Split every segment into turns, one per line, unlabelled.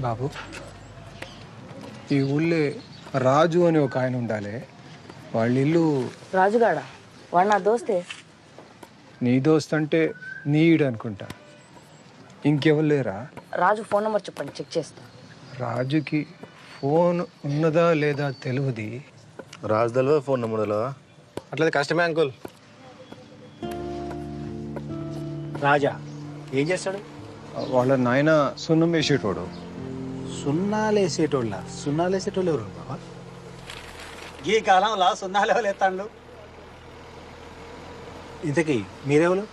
బాబు, ఈ ఊళ్ళో రాజు అని ఒక ఆయన ఉండాలి. వాళ్ళ ఇల్లు.
రాజుగాడ వాడు నా దోస్తే.
నీ దోస్త్ అంటే నీడు అనుకుంటా. ఇంకెవరు లేరా?
రాజు ఫోన్ నెంబర్ చెప్పండి, చెక్ చేస్తా.
రాజుకి ఫోన్ ఉన్నదా లేదా తెలియదు.
రాజు తెలియదు, ఫోన్ నెంబర్ తెలియదా? అట్లయితే కష్టమే అంకుల్.
రాజా ఏం చేస్తాడు?
వాళ్ళ నాయన సున్నం వేసేటోడు.
సున్నాలేసేటోళ్ళ? సున్నాలేసేటోళ్ళు ఎవరు బాబా? ఈ కాలంలో సున్నాలు ఎవరు ఎత్తాండు? ఇంతకీ మీరెవరు?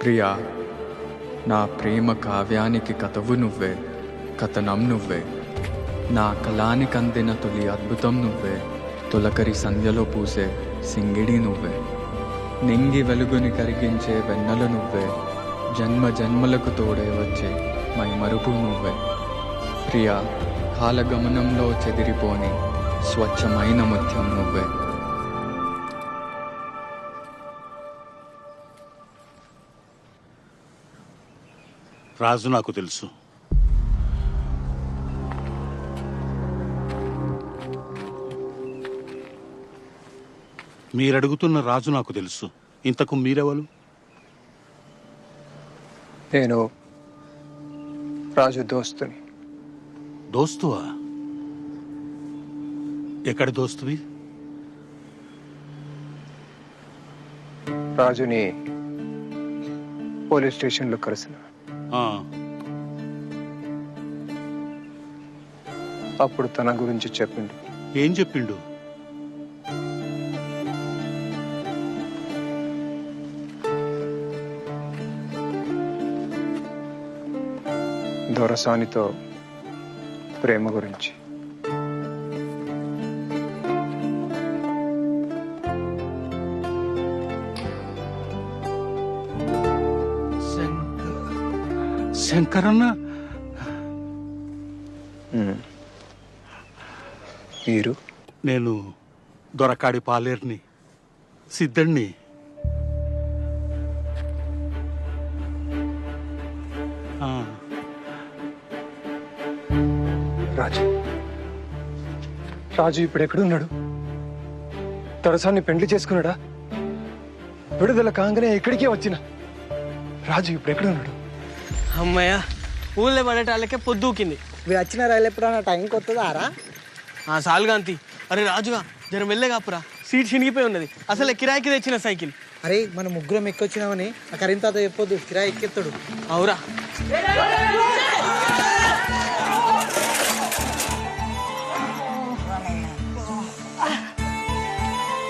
ప్రియా, నా ప్రేమ కావ్యానికి కథవు నువ్వే, కథనం నువ్వే. నా కళానికి అందిన తొలి అద్భుతం నువ్వే, తొలకరి సంధ్యలో పూసే సింగిడి నువ్వే. నింగి వెలుగుని కరిగించే వెన్నెల నువ్వే, జన్మ జన్మలకు తోడే వచ్చే మైమరుపు నువ్వే. ప్రియా, కాలగమనంలో చెదిరిపోని స్వచ్ఛమైన ముత్యం నువ్వే.
రాజు నాకు తెలుసు. మీరడుగుతున్న రాజు నాకు తెలుసు. ఇంతకు మీరెవరు?
నేను రాజు దోస్తుని.
దోస్తువా? ఎక్కడి దోస్తువి?
రాజుని పోలీస్ స్టేషన్లో కలిసిన. అప్పుడు తన గురించి చెప్పిండు.
ఏం చెప్పిండు?
దొరసానితో ప్రేమ గురించి.
శంకరన్న?
మీరు?
నేను దొరకాడి పాలేరుని, సిద్ధుణ్ణి.
రాజు రాజు ఇప్పుడు ఎక్కడున్నాడు? దొరసాన్ని పెండ్లి చేసుకున్నాడా? విడుదల కాగానే ఇక్కడికే వచ్చిన రాజు ఇప్పుడు ఎక్కడున్నాడు?
అమ్మయ్య, ఊళ్ళో పడేటాళ్ళకే పొద్దుకింది.
మీరు వచ్చిన రైలు ఎప్పుడన్నా టైంకి వస్తుందారా?
సాల్గాంతి. అరే రాజుగా, జర మెల్లగాపురా, సీట్ చినిగిపోయి ఉన్నది. అసలే కిరాయికి తెచ్చిన సైకిల్.
అరే మనం ముగ్గురం ఎక్కొచ్చినామని ఆ కరీం తాత చెప్పొద్దు, కిరాయి ఎక్కెత్తాడు.
అవురా,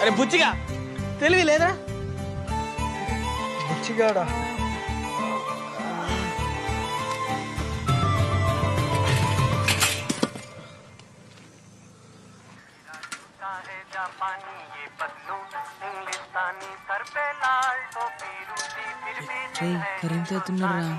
అరే బుచ్చిగా తెలివి లేదురా?
బుచ్చిగాడా
కరెంట్ అవుతున్నారా?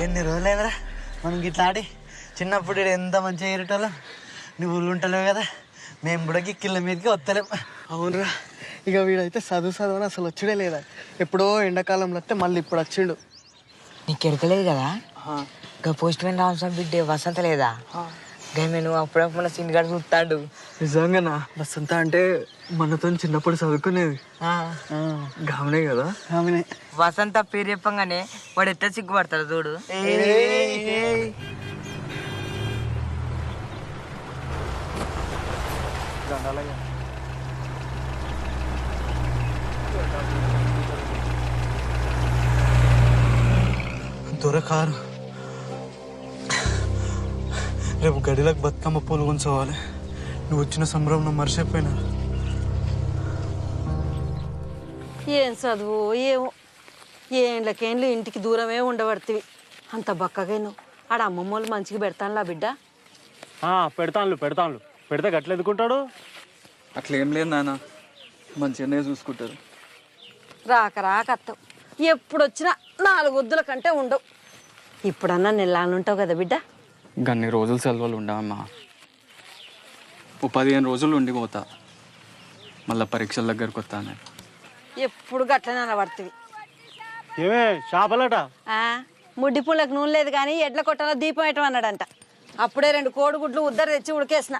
ఎన్ని రోజులైందిరా మనం గిట్లా ఆడి. చిన్నప్పుడు ఈడ ఎంత మంచిగా ఎగరేటోళ్ళం. నువ్వు ఊళ్ళు ఉంటలేవు కదా, మేము కూడా గిక్కిళ్ళ మీదకి వస్తలేం.
అవునరా, ఇక వీడైతే చదువు అసలు వచ్చుడే లేదా. ఎప్పుడో ఎండాకాలంలో వస్తే మళ్ళీ ఇప్పుడు వచ్చిండు.
నీకు ఎరకలేదు కదా, ఇంకా పోస్ట్ మ్యాన్ రామస్వామి బిడ్డే వసంత లేదా? గమే నువ్వు అప్పుడప్పుడు సీన్ గారు చూస్తాడు.
నిజంగానా? వసంత అంటే మనతో చిన్నప్పుడు చదువుకునేది గామనే కదా.
ఆమెనే
వసంత పేరు చెప్పంగానే వాడు ఎట్లా సిగ్గుపడతాడు చూడు.
దొరకారు. రేపు గడిలకు బతుకమ్మ పూలు కొంచోవాలి. నువ్వు వచ్చిన సంబరం మర్చిపోయినా.
ఏం చదువు ఏమో, ఏండ్లకేండ్లు ఇంటికి దూరమే ఉండబడుతుంది. అంత బక్కగా నువ్వు ఆడ అమ్మమ్మ వాళ్ళు మంచిగా పెడతానులా బిడ్డ.
పెడతాను పెడితే గట్ల ఎదుకుంటాడు.
అట్లేం లేదు నాన్న, మంచిగానే చూసుకుంటారు.
రాక అత్తవు, ఎప్పుడు వచ్చినా 4 వద్దుల కంటే ఉండవు. ఇప్పుడన్నా నెల్లానుంటావు కదా బిడ్డ.
గన్ని రోజులు సెలవులు ఉండవమ్మా. 15 రోజులు ఉండిపోతా, మళ్ళీ పరీక్షల దగ్గరకు వస్తాను.
ఎప్పుడు గట్లనే అనబడుతుంది.
ఏమే చేపలట?
ముడ్డి పుళ్ళకి నూనె లేదు కానీ ఎడ్ల కొట్టలో దీపం వేయటం అన్నాడంట. అప్పుడే 2 కోడిగుడ్లు ఉద్దర తెచ్చి ఉడికేసిన.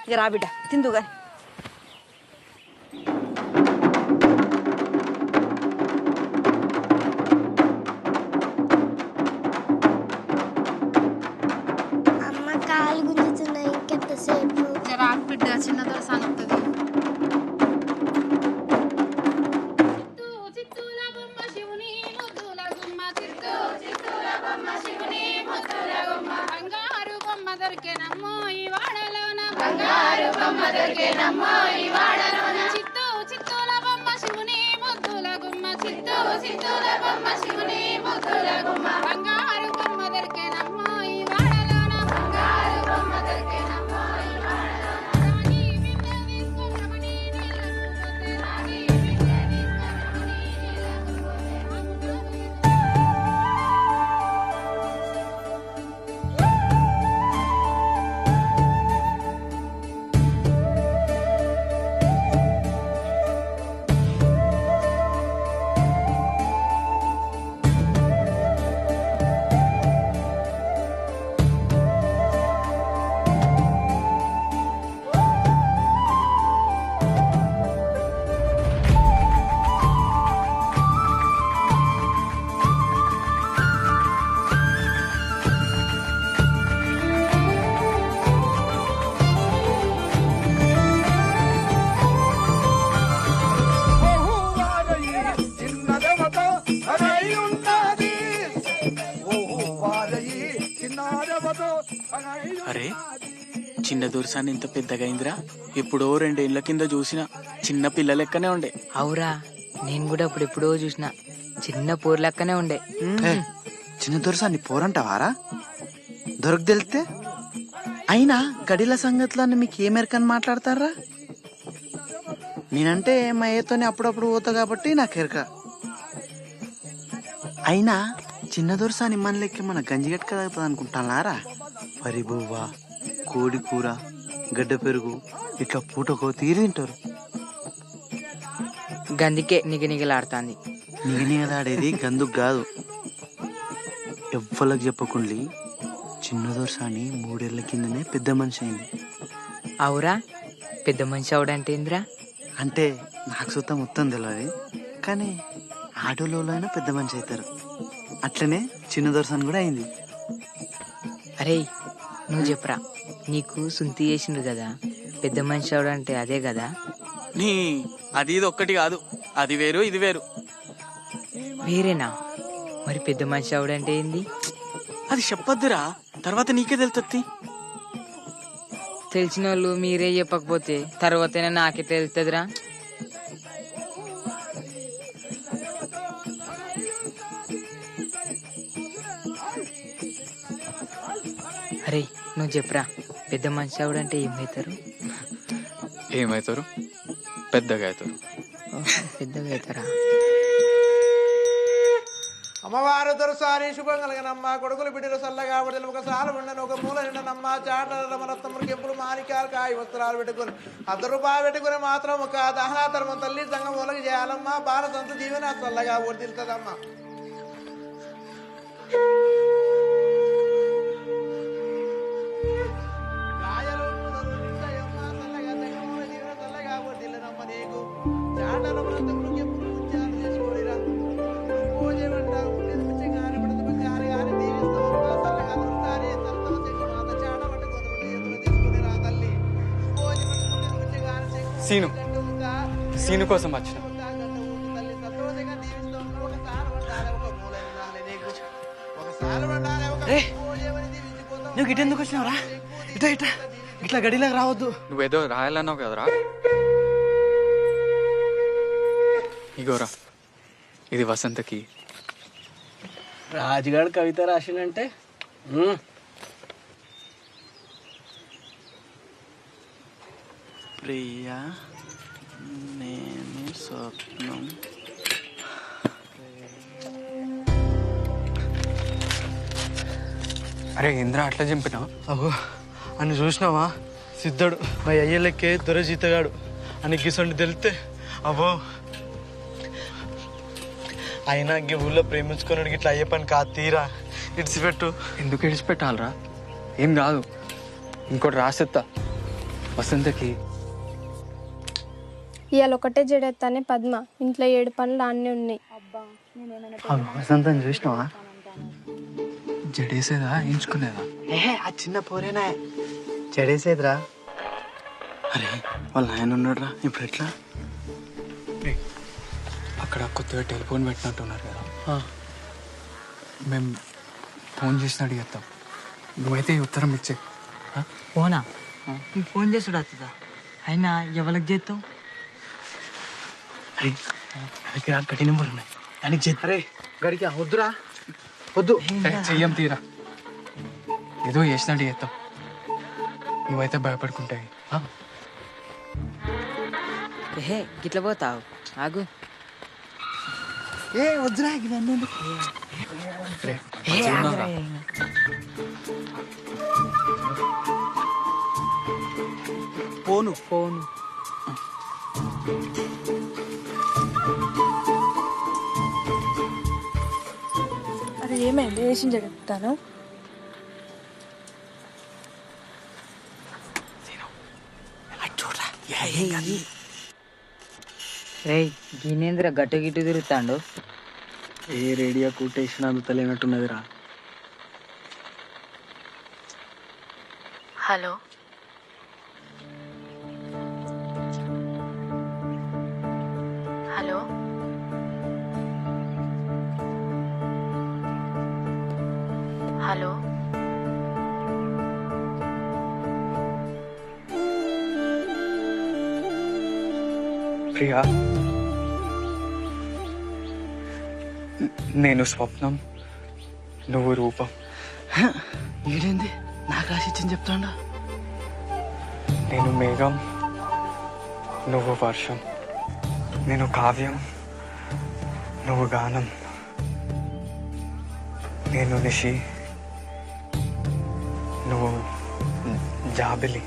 ఇక రా బిడ్డ తిందు కానీ.
అమ్మ కాలు గుంజుతున్నాయి, ఇంకెంతసేపు?
రాకు బిడ్డ, చిన్నదో సాగుతుంది.
అరే చిన్న దొరసాన్ని ఇంత పెద్దగా అయిందిరా. ఎప్పుడో 2 ఏళ్ల కింద చూసిన చిన్న పిల్ల లెక్కనే ఉండే.
అవురా, నేను కూడా అప్పుడెప్పుడో చూసిన చిన్న పోర్ లెక్కనే ఉండే.
చిన్న దొరసాన్ని పోరంటావారా? దొరకు తెలితే అయినా గడిల సంగతులన్నీ మీకు ఏ మేరకని మాట్లాడతారా? నేనంటే మా ఏతోనే అప్పుడప్పుడు పోతా కాబట్టి నాకు ఎరక. అయినా చిన్న దొరసాని మన లెక్క మన గంజిగట్క తాగుతుంది అనుకుంటానారా? వరి బువ్వ, కోడి కూర, గడ్డ పెరుగు ఇట్లా పూటకో తీరి తింటారు.
గందికే నిగనిగలాడుతాంది.
నిగనిగలాడేది గందుకు కాదు. ఎవ్వలకు చెప్పకుండి చిన్న దొరసాని 3 ఏళ్ల కిందనే పెద్ద మనిషి అయింది.
అవురా, పెద్ద మనిషి అవడంటే ఏందిరా?
అంటే నాకు సుతం మొత్తం తెలియదు, కానీ ఆటోలో అయినా పెద్ద మనిషి అవుతారు. అట్లనే చిన్న దొరసాని కూడా అయింది.
అరే నువ్వు చెప్పరా, నీకు సుంతి చేసిండ్రు కదా, పెద్ద మనిషి అవడంటే అదే కదా?
నీ అది ఇది ఒక్కటి కాదు, అది వేరు ఇది వేరు.
వేరేనా? మరి పెద్ద మనిషి అవడంటే ఏంది?
అది చెప్పొద్దురా, తర్వాత నీకే తెలుస్తుంది.
తెలిసిన వాళ్ళు మీరే చెప్పకపోతే తర్వాతైనా నాకే తెలుస్తుందిరా. అరే నువ్వు చెప్పరా, పెద్ద మనిషి అవడంటే ఏమవుతారు?
ఏమవుతారు? పెద్దగా అవుతారు.
పెద్దగా అవుతారా?
అమ్మవారు దొరసాని శుభం కలిగినమ్మ, కొడుకులు బిడ్డలు సల్లగా బడిలు ఒక సాలు ఉండను, ఒక మూల నిండనమ్మ, చాటల రమరత్నములు కెంపులు మాణిక్యాలు కాయ వస్త్రాలు పెట్టుకుని ₹100 పెట్టుకుని మాత్రం ఒక దహనాధర్మం తల్లి సంఘం ఒలగి చేయాలమ్మ. బాల సంత జీవన సల్లగా వర్దిల్తదమ్మా.
సీను కోసం వచ్చిన.
నువ్వు గిట్ట ఎందుకు వచ్చినావురా? ఇట్లా ఇట్లా ఇట్లా గడిలోకి రావద్దు.
నువ్వేదో రాయాలన్నావు కదరా. ఇగోరా, ఇది వసంతకి.
రాజుగాడు కవిత రాసిండంటే
ప్రియా నేను స్వప్నం.
అరే ఇంద్ర అట్లా చంపినావు?
అగో అని చూసినావా? సిద్ధుడు మా అయ్యలకే దొరజీతగాడు అని గిసండి తెలితే అబ్బో. అయినా ఈ ఊళ్ళో ప్రేమించుకున్నాడు ఇట్లా అయ్యే పని కాదు. తీరా ఇడిచిపెట్టు.
ఎందుకు ఇడిచిపెట్టాలరా? ఏం కాదు, ఇంకోటి రాసేత్తా వసంతకి.
ఇవాళ ఒకటే జడెత్తానే పద్మ, ఇంట్లో 7 పనులు అన్నీ ఉన్నాయి.
వసంతం చూసినావా?
జడేసేదా ఎంచుకునేదా?
ఏహే ఆ చిన్న పోరేనా జడేసేదిరా. అరే వాళ్ళ ఆయన ఉన్నాడు రా, ఇప్పుడు ఎట్లా?
అక్కడ కొత్తగా టెలిఫోన్ పెట్టినట్టున్నారు కదా, మేము ఫోన్ చేసి అడిగేస్తాం. నువ్వైతే ఈ ఉత్తరం ఇచ్చే.
ఫోనా? నీకు ఫోన్ చేసుడు వస్తుందా? అయినా ఎవరికి చేస్తావు?
అరే దగ్గర గడి నెంబర్ ఉన్నాయి, దానికి చేద్దాం. అరే గడికి వద్దురా, వద్దు.
చెయ్యం తీరా, ఏదో చేసినట్టు చేస్తాం. నువ్వైతే భయపడుకుంటాయి.
ఏహే గిట్ల పోతావు, ఆగు.
ఏ వద్దురా ఇవన్నీ.
ఫోను ఫోను
అరే ఏమైంది? వేసిన జడెత్తాను.
రేయ్ గినేంద్ర గట్టు గిట్టు తిరుగుతాండు.
ఏ రేడియో కుట్టేసిన అందుతలేనట్టున్నదిరా.
హలో హలో హలో
ప్రియా, నేను స్వప్నం, నువ్వు రూపం.
ఈడేంది నాకు ఆశించింది చెప్తాడా?
నేను మేఘం, నువ్వు వర్షం. నేను కావ్యం, నువ్వు గానం. నేను నిషి, నువ్వు జాబిలి.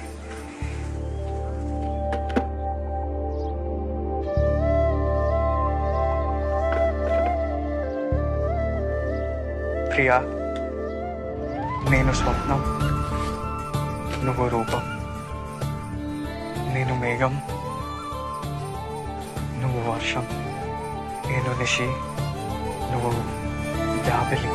ప్రియా, నేను స్వప్నం, నువ్వు రూపం. నేను మేఘం, నువ్వు వర్షం. నేను నిషి, నువ్వు జాబిలి.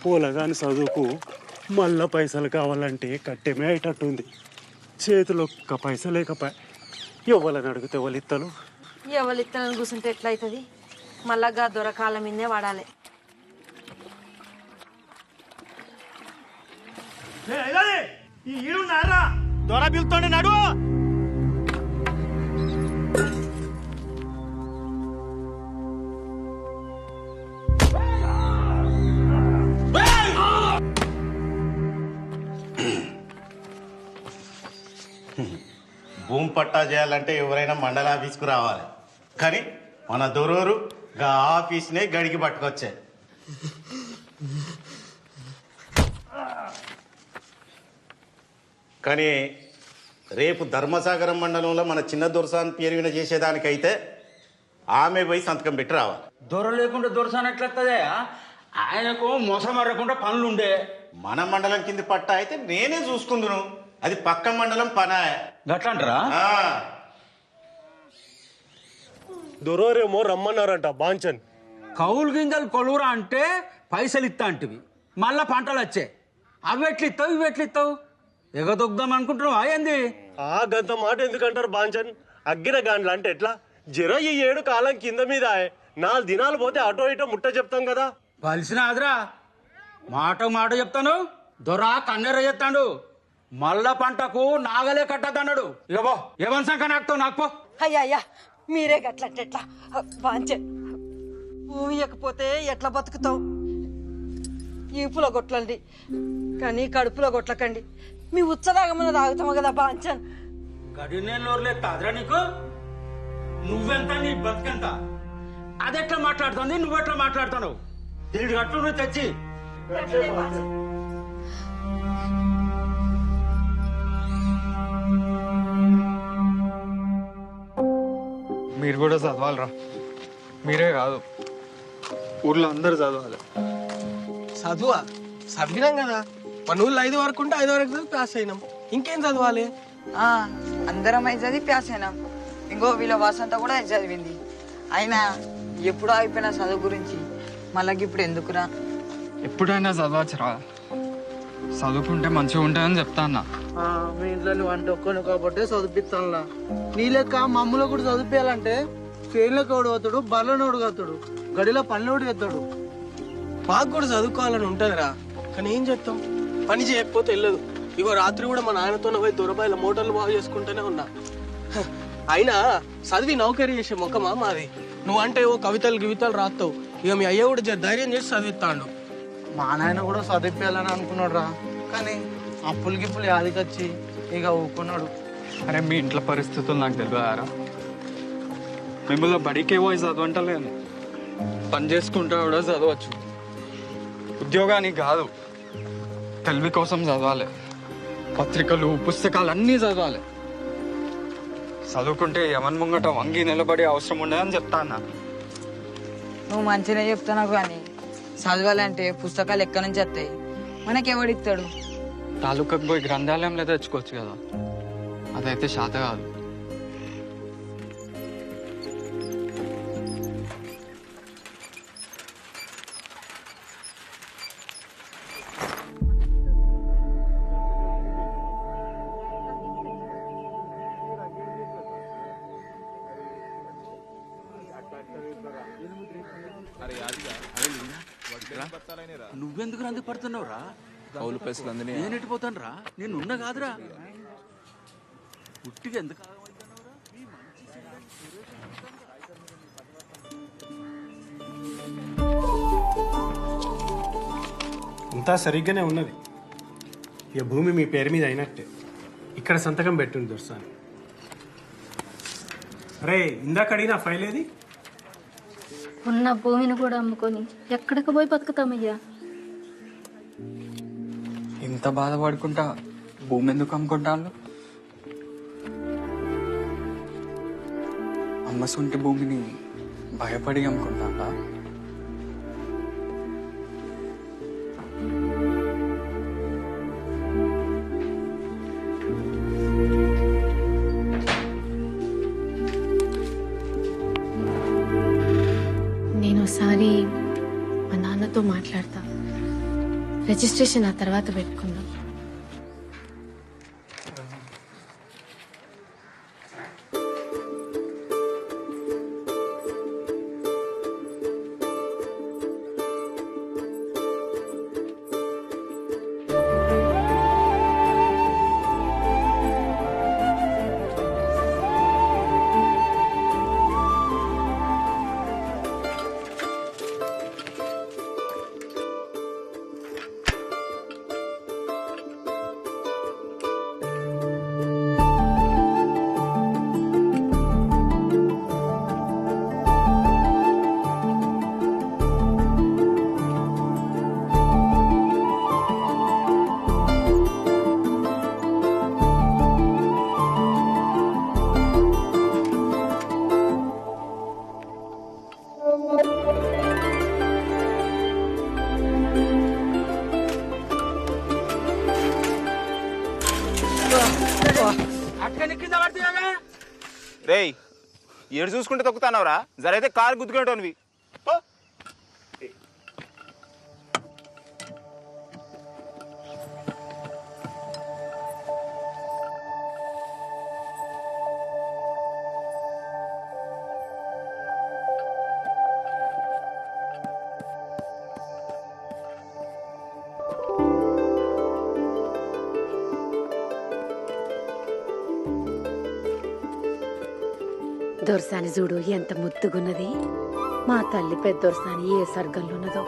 పూలగాని చదువుకు మళ్ళా పైసలు కావాలంటే కట్టెమే అయ్యేటట్టుంది. చేతిలో ఒక్క పైస లేకపోయా ఎవరిని అడిగితే ఎవరు ఇత్తలు?
ఎవరు ఇత్తనని కూర్చుంటే ఎట్లయితుంది? మళ్ళా దొరకాల మీదే వాడాలి.
దొర పిలుతోండి నడు.
భూమి పట్టా చేయాలంటే ఎవరైనా మండల ఆఫీస్కు రావాలి, కానీ మన దొరూరు గా ఆఫీస్నే గడికి పట్టుకొచ్చే. కానీ రేపు ధర్మసాగరం మండలంలో మన చిన్న దొరసాన్ పేరు విన చేసేదానికైతే ఆమె పోయి సంతకం పెట్టి రావాలి.
దొర లేకుండా దొరసాన్ ఎట్లొస్తుందే? ఆయనకు మోసం మరకుండా పనులుండే.
మన మండలం కింది పట్టా అయితే నేనే చూసుకుందును, అది పక్క మండలం పనా.
గట్లంటారా?
దొరోరేమో రమ్మన్నారంట బాంచన్.
కౌలు గింజలు కొలువురా అంటే పైసలు ఇస్తా అంటివి, మళ్ళా పంటలు వచ్చే. అవి ఎట్లిస్తావు ఇవి ఎట్లిస్తావు? ఎగదొగ్దాం అనుకుంటున్నావు అయ్యింది.
ఆ గంత మాట ఎందుకంటారు బాంచన్? అగ్గిన గాండ్లు అంటే ఎట్లా? జర ఈ 7 కాలం కింద మీద 4 దినాలు పోతే అటో ఇటో ముట్ట చెప్తాం కదా.
కలిసిన ఆదరా మాట చెప్తాను. దొర కన్నెర చెప్తాడు, మళ్ళా పంటకు నాగలే కట్టద్దన్నాడు. ఇగో ఏమని సంఖ నాకుతావు నాకు పో.
అయ్యా మీరే గట్లట్టెట్లా బాంచే ఊయకపోతే ఎట్లా బతుకుతావు? ఈపులో కొట్లండి కానీ కడుపులో కొట్లకండి. మీ ఉచ్చదాగమన్న తాగుతాము కదా బాంచన్.
గడి నేను నోరులే కాదురా నీకు? నువ్వెంత నీ బతుకెంత? అదెట్లా మాట్లాడుతుంది, నువ్వెట్లా మాట్లాడుతున్నావు? దీని గట్టు నువ్వు తెచ్చి
మీరు కూడా చదవాలరా. మీరే కాదు, ఊర్లో అందరు చదవాలి.
చదువా? చదివినాం కదా, మన ఊళ్ళో 5 వరకు ఉంటే 5 వరకు చదివి పాస్ అయినాం. ఇంకేం చదవాలి?
అందరం అయితే చదివి పాస్ అయినాం. ఇంకో వీళ్ళ వసంత కూడా చదివింది. అయినా ఎప్పుడో అయిపోయిన చదువు గురించి మళ్ళీ ఇప్పుడు ఎందుకురా?
ఎప్పుడైనా చదవచ్చురా, చదువుకుంటే మంచిగా ఉంటాయని చెప్తా అన్న.
మీ ఇంట్లో నువ్వు అంటే ఒక్కను కాబట్టి చదివిస్తానులా. నీ లెక్క మమ్మల్ని కూడా చదివించాలంటే ఫెయిన్లోకి ఓడి అవుతాడు, బర్రెనోడు అవుతాడు, గడిలో పనులోడు ఎత్తాడు.
మాకు కూడా చదువుకోవాలని ఉంటుందిరా, కానీ ఏం చేస్తాం, పని చేయకపోతే వెళ్ళదు. ఇగో రాత్రి కూడా మా నాయనతో పోయి దొరబాయిల మోటార్లు బాగు చేసుకుంటూనే ఉన్నా. అయినా చదివి నౌకరీ చేసే ముఖమా మాది? నువ్వంటే ఓ కవితలు గివితలు రాస్తావు, ఇక మీ అయ్య కూడా ధైర్యం చేసి చదివిస్తాడు.
మా నాయన కూడా చదివించాలని అనుకున్నాడు రా, కానీ అప్పులు గిప్పులు యాదికొచ్చి ఇక ఊకున్నాడు.
అరే మీ ఇంట్లో పరిస్థితులు నాకు తెలియదారా? మిమ్మల్ని బడికే పోయి చదవంటలేను, పని చేసుకుంటా కూడా చదవచ్చు. ఉద్యోగానికి కాదు, తెలివి కోసం చదవాలి. పత్రికలు పుస్తకాలు అన్నీ చదవాలి. చదువుకుంటే ఎవరి ముంగట వంగి నిలబడే అవసరం ఉండదని చెప్తా అన్న.
నువ్వు మంచిగా చెప్తున్నావు, కానీ చదవాలంటే పుస్తకాలు ఎక్కడి నుంచి వస్తాయి? మనకెవడిస్తాడు?
తాలూకాకు పోయి గ్రంథాలయంలో తెచ్చుకోవచ్చు కదా, అదైతే శాత కాదు.
నువ్వెందుకు రంది పడుతున్నావు రా?
కౌలు పైసలు అందినాయి.
నేను ఎట్టిపోతాను రా, నేను ఉన్నా కాదురా. ఉట్టిగా ఎందుకు
అంతా సరిగ్గానే ఉన్నది. ఇక భూమి మీ పేరు మీద అయినట్టే. ఇక్కడ సంతకం పెట్టుంది దొరసాని. అరే ఇందాక అడిగిన ఫైల్ ఏది?
ఉన్న భూమిని కూడా అమ్ముకొని ఎక్కడికి పోయి బతుకుతామయ్యా?
ఇంత బాధపడుకుంటా భూమి ఎందుకు అమ్ముకుంటాను? అమ్మ సొంటి భూమిని భయపడి అమ్ముకుంటా.
నేను ఒకసారి మా నాన్నతో మాట్లాడతా, రిజిస్ట్రేషన్ ఆ తర్వాత పెట్టుకుందాం.
రేయ్ ఏడు చూసుకుంటే తొక్కుతానవరా, జరైతే కారు గుద్దుకునేటోనివి.
దొరసాని చూడు ఎంత ముద్దుగున్నది. మా తల్లి పెద్ద దొరసాని ఏ సర్గంలో ఉన్నదో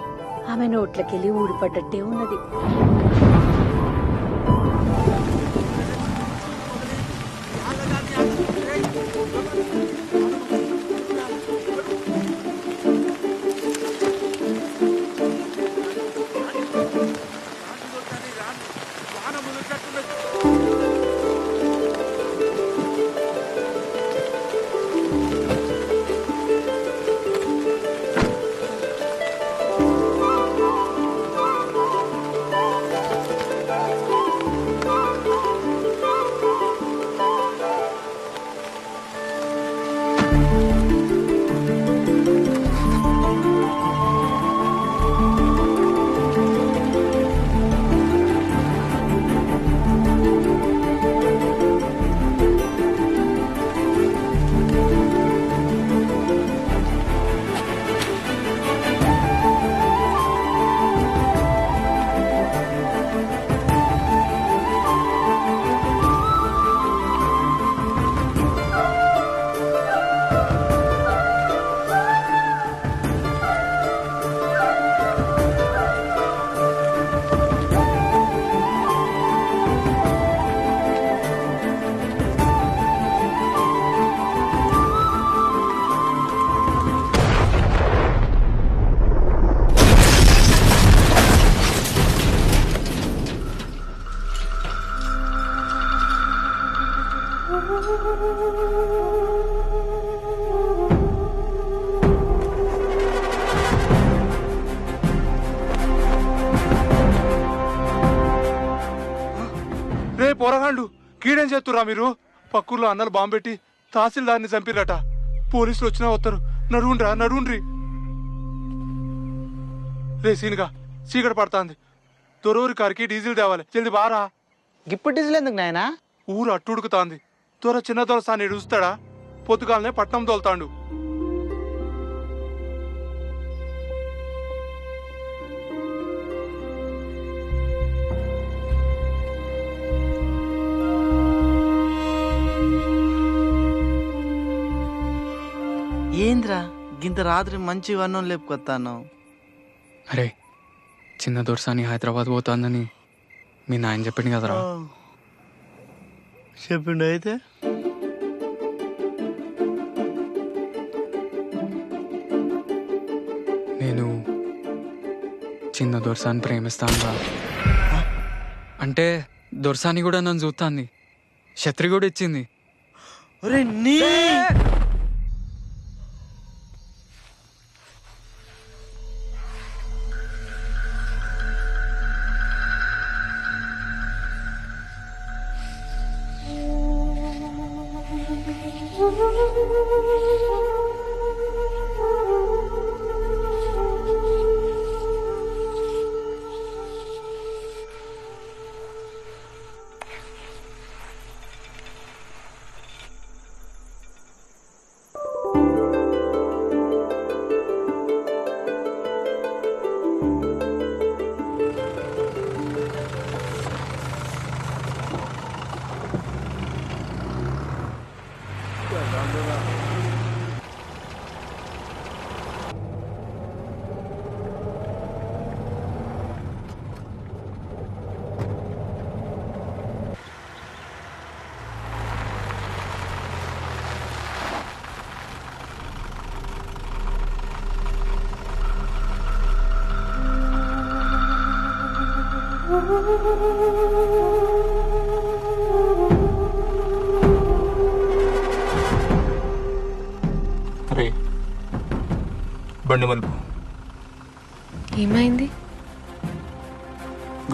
ఆమె నోట్లకెళ్ళి ఊడిపడ్డట్టే ఉన్నది.
ఆగండు కీడేం చేస్తురా మీరు? పక్కూర్లో అన్నలు బాంబు పెట్టి తహసీల్దార్ని చంపిరట. పోలీసులు వచ్చినా వస్తారు. నడువుండ్రి. రే సీనుగా చీకటి పడుతుంది. దొరూరి కారికి డీజిల్ తేవాలి. జల్ది బారా.
ఇప్పుడు డీజిల్ ఎందుకు నాయనా?
ఊరు అట్టుడుకుతాంది. దొర చిన్న దొరసాన్ని చూస్తాడా? పొద్దుగాలనే పట్నం తోలుతాండు.
ఏంద్రా గింత రాత్రి మంచి వర్ణం లేపుకొస్తాను?
అరే చిన్న దొరసాని హైదరాబాద్ పోతుందని మీ నాయన చెప్పింది కదరా.
చెప్పిండు అయితే
నేను చిన్న దొరసాని ప్రేమిస్తాను రా. అంటే దొరసాని కూడా నన్ను చూస్తాంది. ఛత్రి కూడా ఇచ్చింది.
అరే బండి మలుపు
ఏమైంది?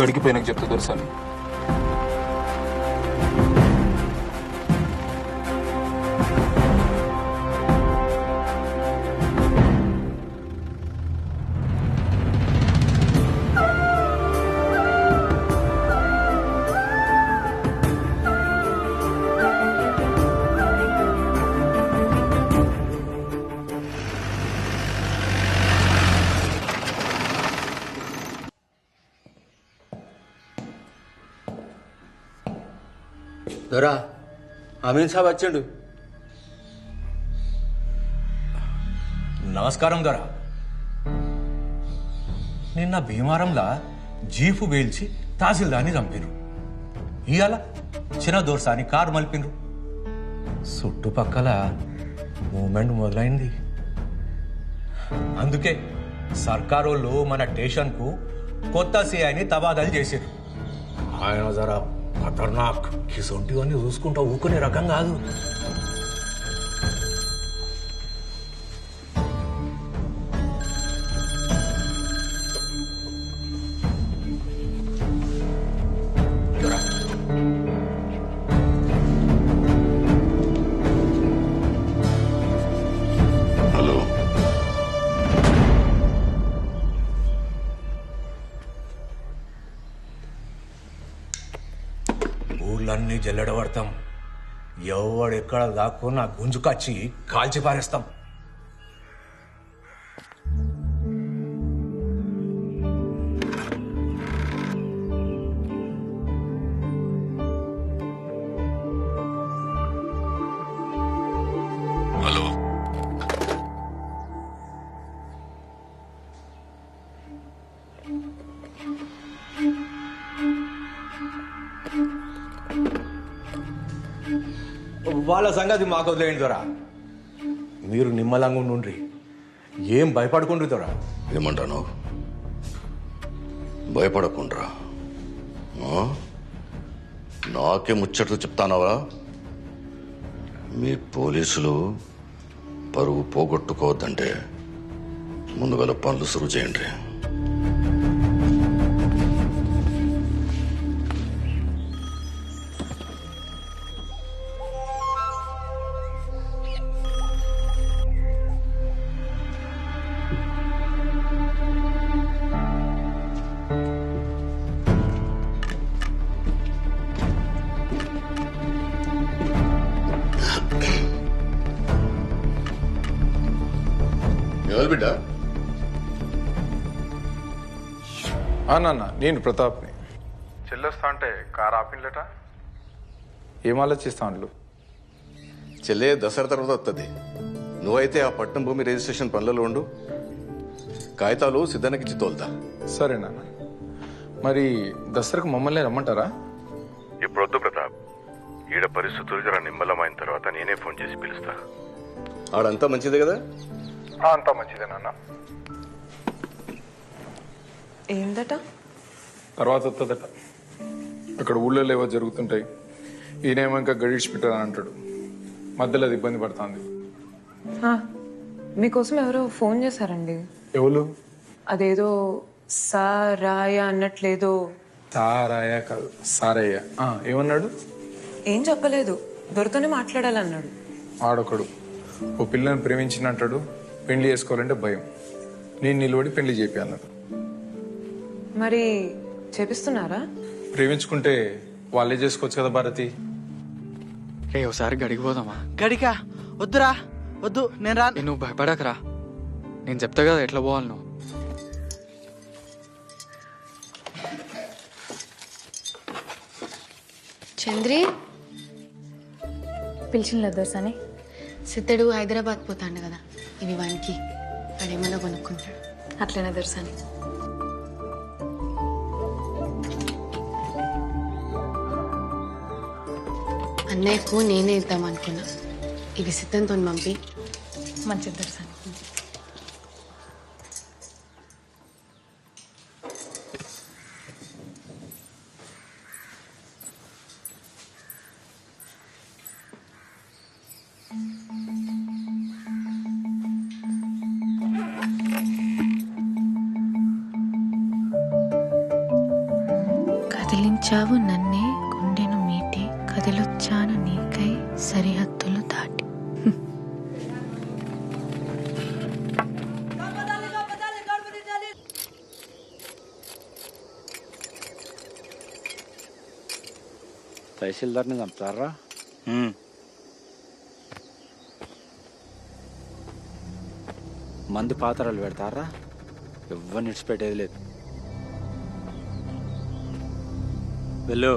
గడికి పోయినాక చెప్తా దొరసాని.
దొరా అమీన్ సాబ్ వచ్చిండు.
నమస్కారం దొరా. నిన్న భీమారంలా జీపు వేల్చి తహసీల్దార్ని చంపిరు. ఇవాళ చిన్న దోర్సాని కారు మలిపినరు. చుట్టుపక్కల మూమెంట్ మొదలైంది. అందుకే సర్కారోళ్ళు మన స్టేషన్కు కొత్త సిఐని తబాదలు చేశారు. ఆయన జరా ఖతర్నాక్. ఇసొంటివన్నీ చూసుకుంటా ఊకునే రకం కాదు.
హలో,
ఊర్లన్నీ జల్లెడబడతాం. ఎవడెక్కడ దాక్కున్నా గుంజుకొచ్చి కాల్చి పారేస్తాం.
హలో,
వాళ్ళ సంగతి మాకు వదిలేయండి దొరా. మీరు నిమ్మలంగా ఉండ్రి. ఏం భయపడకుండ్రి దొరా.
ఏమంటాను? భయపడకుండ్రా. నాకే ముచ్చట్లు చెప్తానవా? మీ పోలీసులు పరువు పోగొట్టుకోవద్దంటే ముందుగా పనులు సురువు చేయండి.
బిడ్డ?
నాన్న నేను ప్రతాప్ని. చెల్లొస్తా అంటే కారు ఆపిండట. ఏం ఆలోచిస్తా అండ్లు?
చెల్లె దసరా తర్వాత వస్తుంది. నువ్వైతే ఆ పట్నం భూమి రిజిస్ట్రేషన్ పనులలో ఉండు. కాగితాలు సిద్ధానికి తోలుతా.
సరే నాన్న. మరి దసరాకు మమ్మల్ని రమ్మంటారా?
ఇప్పుడొద్దు ప్రతాప్. ఈడ పరిస్థితులు జర నిమ్మలమైన తర్వాత నేనే ఫోన్ చేసి పిలుస్తా.
ఆడంతా మంచిదే కదా?
అంతా మంచిదే నాన్న.
ఏందట?
తర్వాత వస్తుందట. అక్కడ ఊళ్ళో ఏవో జరుగుతుంటాయి. ఈయనేమో ఇంకా గడిచి పెట్టారని అంటాడు. మధ్యలో అది ఇబ్బంది పడుతుంది.
మీకోసం ఎవరో ఫోన్ చేశారండి.
ఎవరు?
అదేదో సారాయ అన్నట్లేదో.
సారాయ కాదు, సారయ్య. ఏమన్నాడు?
ఏం చెప్పలేదు, దొరతోనే మాట్లాడాలన్నాడు.
ఆడొకడు ఓ పిల్లని ప్రేమించినట్టాడు. పెళ్లి చేసుకోవాలంటే భయం. నేను నిలబడి పెళ్లి చేపి అన్నాడు.
మరి చేపిస్తున్నారా?
ప్రేమించుకుంటే వాళ్ళే చేసుకోవచ్చు కదా భారతి.
ఒకసారి గడికి పోదామా?
గడికా? వద్దురా, వద్దు. నేను రా.
నువ్వు భయపడకరా, నేను చెప్తా కదా ఎట్లా పోవాలి నువ్వు.
చంద్రి
పిలిచిన దోసాని.
సిద్ధడు హైదరాబాద్ పోతాడు కదా, ఇవి వానికి వాడేమన్నా కొనుక్కుంటాడు.
అట్లనే దోసాని.
అన్నయ్యకు నేనే ఇద్దాం అనుకున్నా. ఇవి సిద్ధంతో పంపి.
మంచిది దోసాని.
కదిలించావు నన్నే గుండెను మీటి, కదిలొచ్చాను నీకై సరిహద్దులు దాటి.
తహసీల్దార్ని చంపుతారా? మందు పాత్రలు పెడతారా? ఎవరిని విడిచిపెట్టేది లేదు. వెళ్ళు.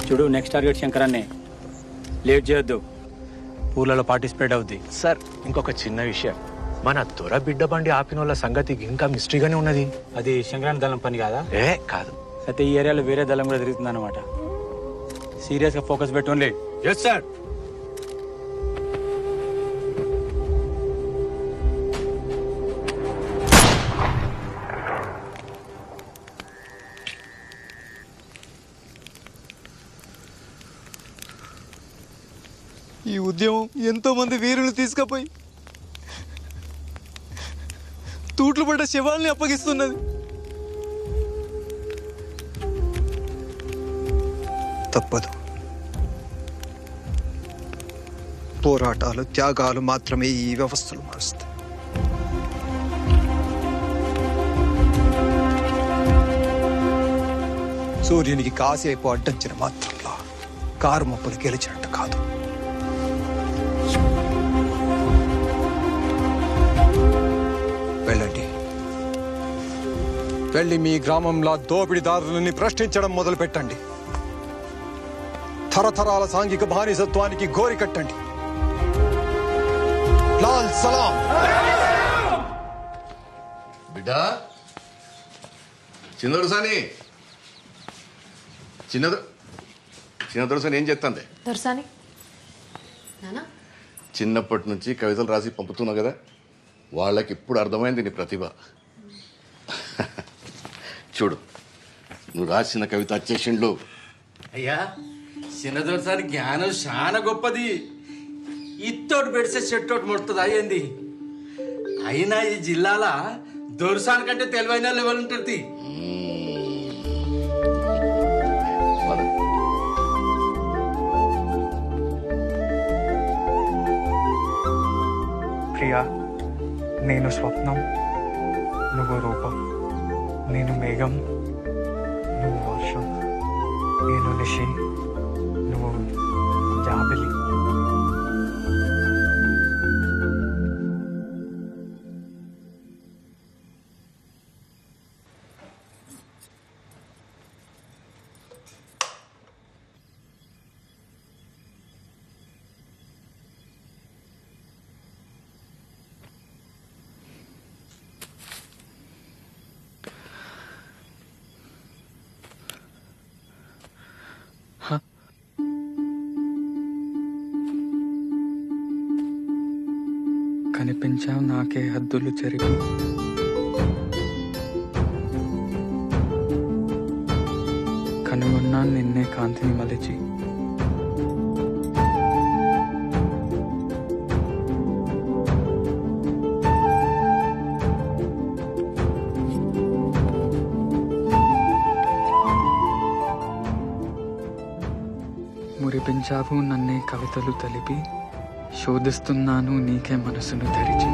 చూడు, నెక్స్ట్ టార్గెట్ శంకరాన్నే. లేట్ చేయొద్దు, ఊర్లలో పార్టిసిపేట్ అవుద్ది.
సార్, ఇంకొక చిన్న విషయం. మన దొర బిడ్డ బండి ఆపిన వాళ్ళ సంగతి ఇంకా మిస్టరీగానే ఉన్నది.
అది శంకరాన్ని దళం పని కాదా?
కాదు.
అయితే ఈ ఏరియాలో వేరే దళం కూడా తిరుగుతుంది అనమాట. సీరియస్ గా ఫోకస్ పెట్టి ఓన్లీ.
Yes sir.
ఈ ఉద్యమం ఎంతో మంది వీరులు తీసుకుపోయి తూట్లు పడ్డ శవాల్ని అప్పగిస్తున్నది.
తప్పదు. పోరాటాలు, త్యాగాలు మాత్రమే ఈ వ్యవస్థలు మారుస్తాయి. సూర్యునికి కాసేపు అడ్డంచిన మాత్రంలో కారు మప్పులు గెలిచినట్టు కాదు. వెళ్ళండి, వెళ్ళి మీ గ్రామంలో దోపిడీదారులని ప్రశ్నించడం మొదలు పెట్టండి. తరతరాల సాంఘిక బానిసత్వానికి గోరి కట్టండి. లాల్ సలాం.
బిడ్డా, చిన్నదొరసాని చిన్నదొరసాని ఏం చేస్తుంది?
దొరసాని నానా
చిన్నప్పటి నుంచి కవితలు రాసి పంపుతున్నావు కదా, వాళ్ళకి ఇప్పుడు అర్థమైంది నీ ప్రతిభ. చూడు, నువ్వు రాసిన కవిత వచ్చేసిండ్లు.
అయ్యా, చిన్నదొరసారి జ్ఞానం చాలా గొప్పది. ఇత్తోటి పెడితే చెట్టోటి ముడుతుంది అయ్యింది. అయినా ఈ జిల్లాల దొరసాని కంటే తెలివైన లెవెల్ ఉంటుంది.
ప్రియా, నేను స్వప్నం, నువ్వు రూపం, నేను మేఘం, నువ్వు వర్షం, నేను నిషి, నువ్వు జాబిలి. కనిపించావు నాకే హద్దులు చెరిపి, కనుగొన్నాను నిన్నే కాంతిని మలిచి. మురిపించావు నన్నే కవితలు తెలిపి, శోధిస్తున్నాను నీకే మనసును తెరిచి.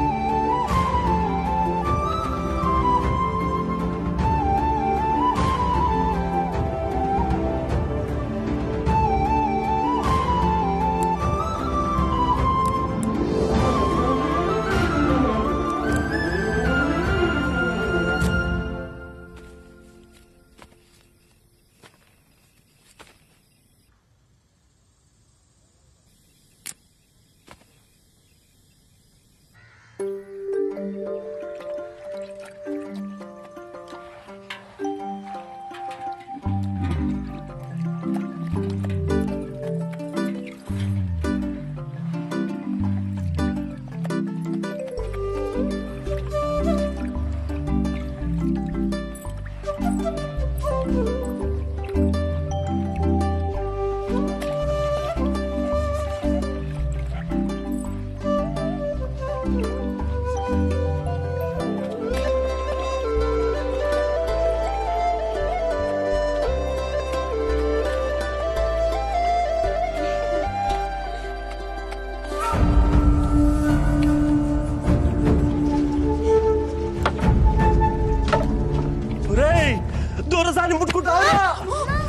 దొరసాని ముట్టుకుంటావా?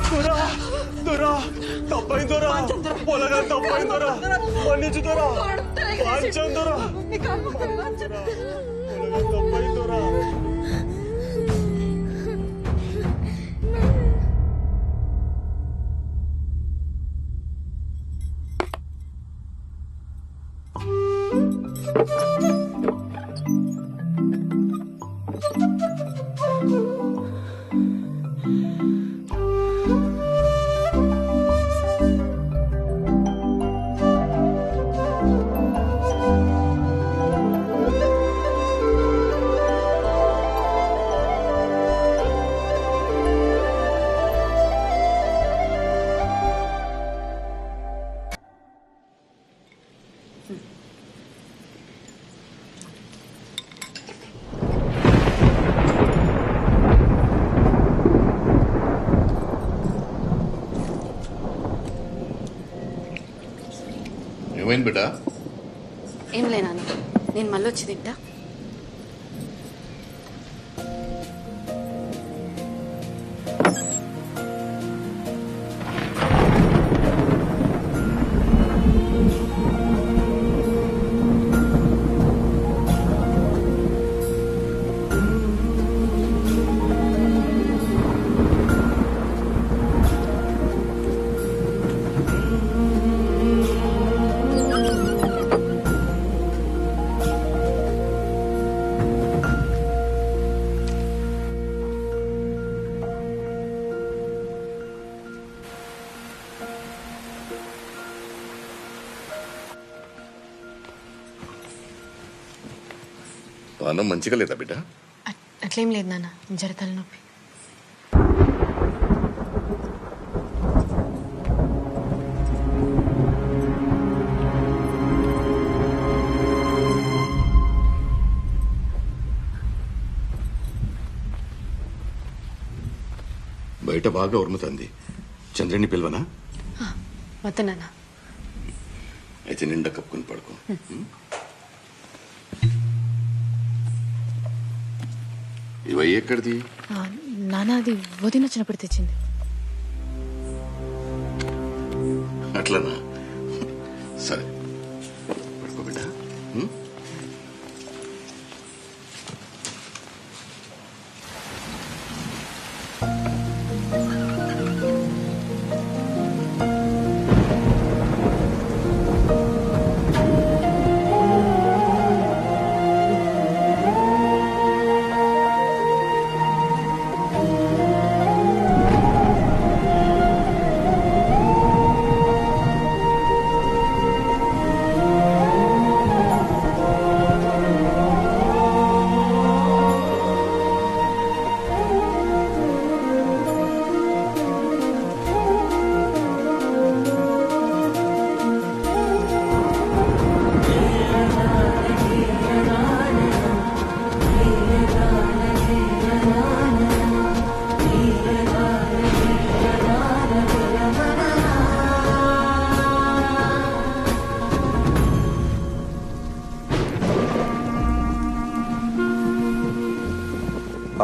దొరా దొరా తప్పైంది దొరా, పొలగా తప్పైంది దొరా, మన్నించు దొరా, వాంచం దొరా, పొలగా తప్పైంది దొరా.
ఏమైంది బిడ్డ?
ఏం లేనా, నేను మళ్ళీ వచ్చి తింటా.
పానం మంచిగా లేదా బిడ్డ?
అట్లేం లేదు నాన్న, జర తలనొప్పి.
బయట బాగా ఉరుముతుంది. చంద్రుని పిలవనా?
వద్దు నాన్న.
అయితే నిండా కప్పుకుని పడుకో. ఇవయ్యి ఎక్కడిది?
నాన్న అది వదిన వచ్చినప్పుడు తెచ్చింది.
అట్లనా? సరే పడుకో బిడ్డ.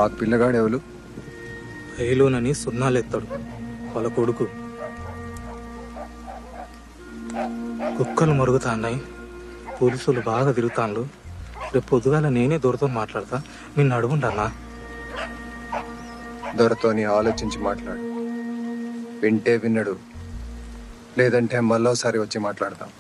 ఆ పిల్లగాడు ఎవరు?
ఏలోనని సున్నాలెత్తాడు వాళ్ళ కొడుకు. కుక్కలు మరుగుతాన్నాయి, పోలీసులు బాగా తిరుగుతాను. రేపు పొద్దుగాల నేనే దొరతో మాట్లాడతా, నిన్ను అడుగుంటానా?
దొరతోని ఆలోచించి మాట్లాడు. వింటే విన్నడు, లేదంటే మళ్ళోసారి వచ్చి మాట్లాడతాం.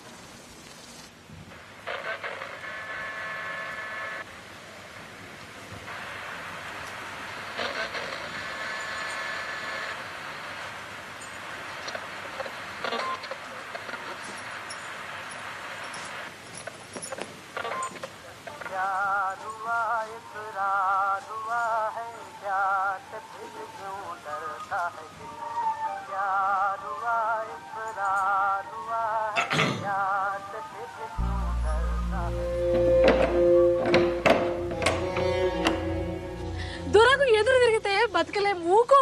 దొరకు ఎదురు తిరిగితే బతకలే మూకో.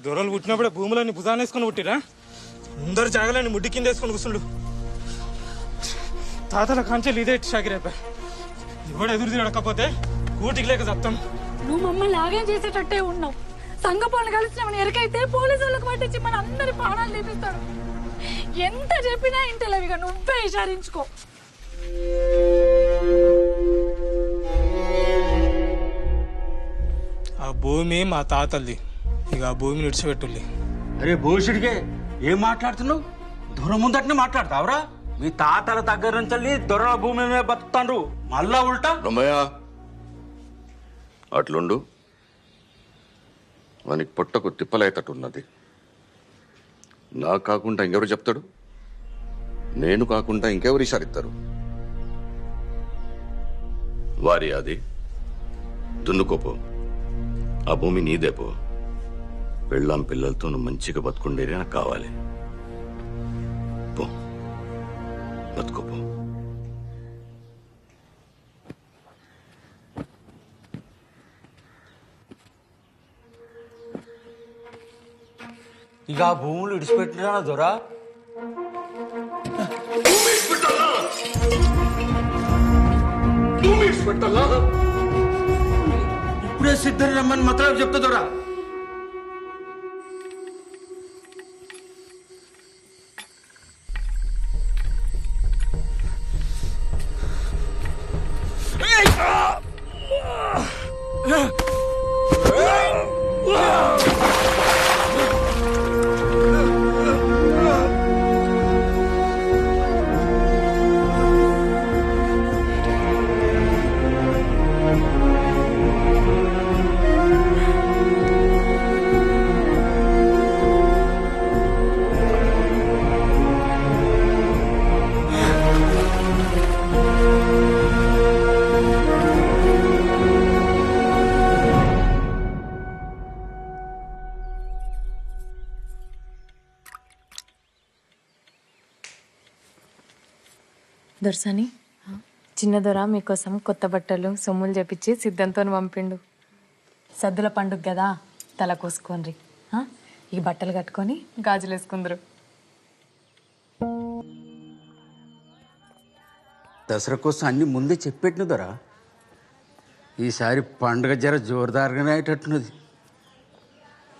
దొరలు పుట్టినప్పుడే భూములన్నీ భుజాన్ని వేసుకొని పుట్టిరా? అందరు జాగలని ముడ్డి కింద వేసుకొని కూర్చుండు. తాతల కాంచెలు ఇదే షాకిరేపా. ఎవడు ఎదురు తిరగకపోతే కూటికి లేక చెప్తాం.
నువ్వు మమ్మల్ని ఆగం చేసేటట్టే ఉన్నావు. సంఘ పనులు కలిసినామని ఎరకైతే పోలీసు వాళ్ళకి పట్టించి మన అందరి ప్రాణాలు తీపిస్తాడు. ఎంత చెప్పినా ఇంటలేవిగా నువ్వే విచారించుకో.
ఆ భూమి మా తాతల్ది, ఇక ఆ భూమిని విడిచిపెట్టుల్లి.
అరే భూషుడికే ఏం మాట్లాడుతున్నావు? దొర ముందటనే మాట్లాడతావురా? మీ తాతల దగ్గర నుంచి దొరల భూమి మీద బతుకుతాండ్రు, మళ్ళా ఉల్టా.
రమయ్య అట్లుండు, వానికి పొట్టకు తిప్పలేటట్టున్నది. నాకు కాకుండా ఇంకెవరు చెప్తాడు? నేను కాకుండా ఇంకెవరు ఇషారిస్తారు? వారి అది దున్నుకోపో, ఆ భూమి నీదేపో. పెళ్ళాం పిల్లలతో నువ్వు మంచిగా బతుకుండేది నాకు కావాలి. పో బతుకోపో.
ఇక ఆ భూములు ఇడిచిపెట్టినా దొరా? ఇప్పుడే సిద్ధం రమ్మని మాత్రం చెప్తా దొరా.
దొరసాని, చిన్న దొర మీకోసం కొత్త బట్టలు సొమ్ములు చెప్పించి సిద్ధంతో పంపిండు. సద్దుల పండుగ కదా, తల కోసుకోండి. ఈ బట్టలు కట్టుకొని గాజులు వేసుకుందరు.
దసరా కోసం అన్ని ముందే చెప్పెట్టిన దొరా ఈసారి పండుగ జర జోరుదారుగానే అయ్యేటట్టున్నది.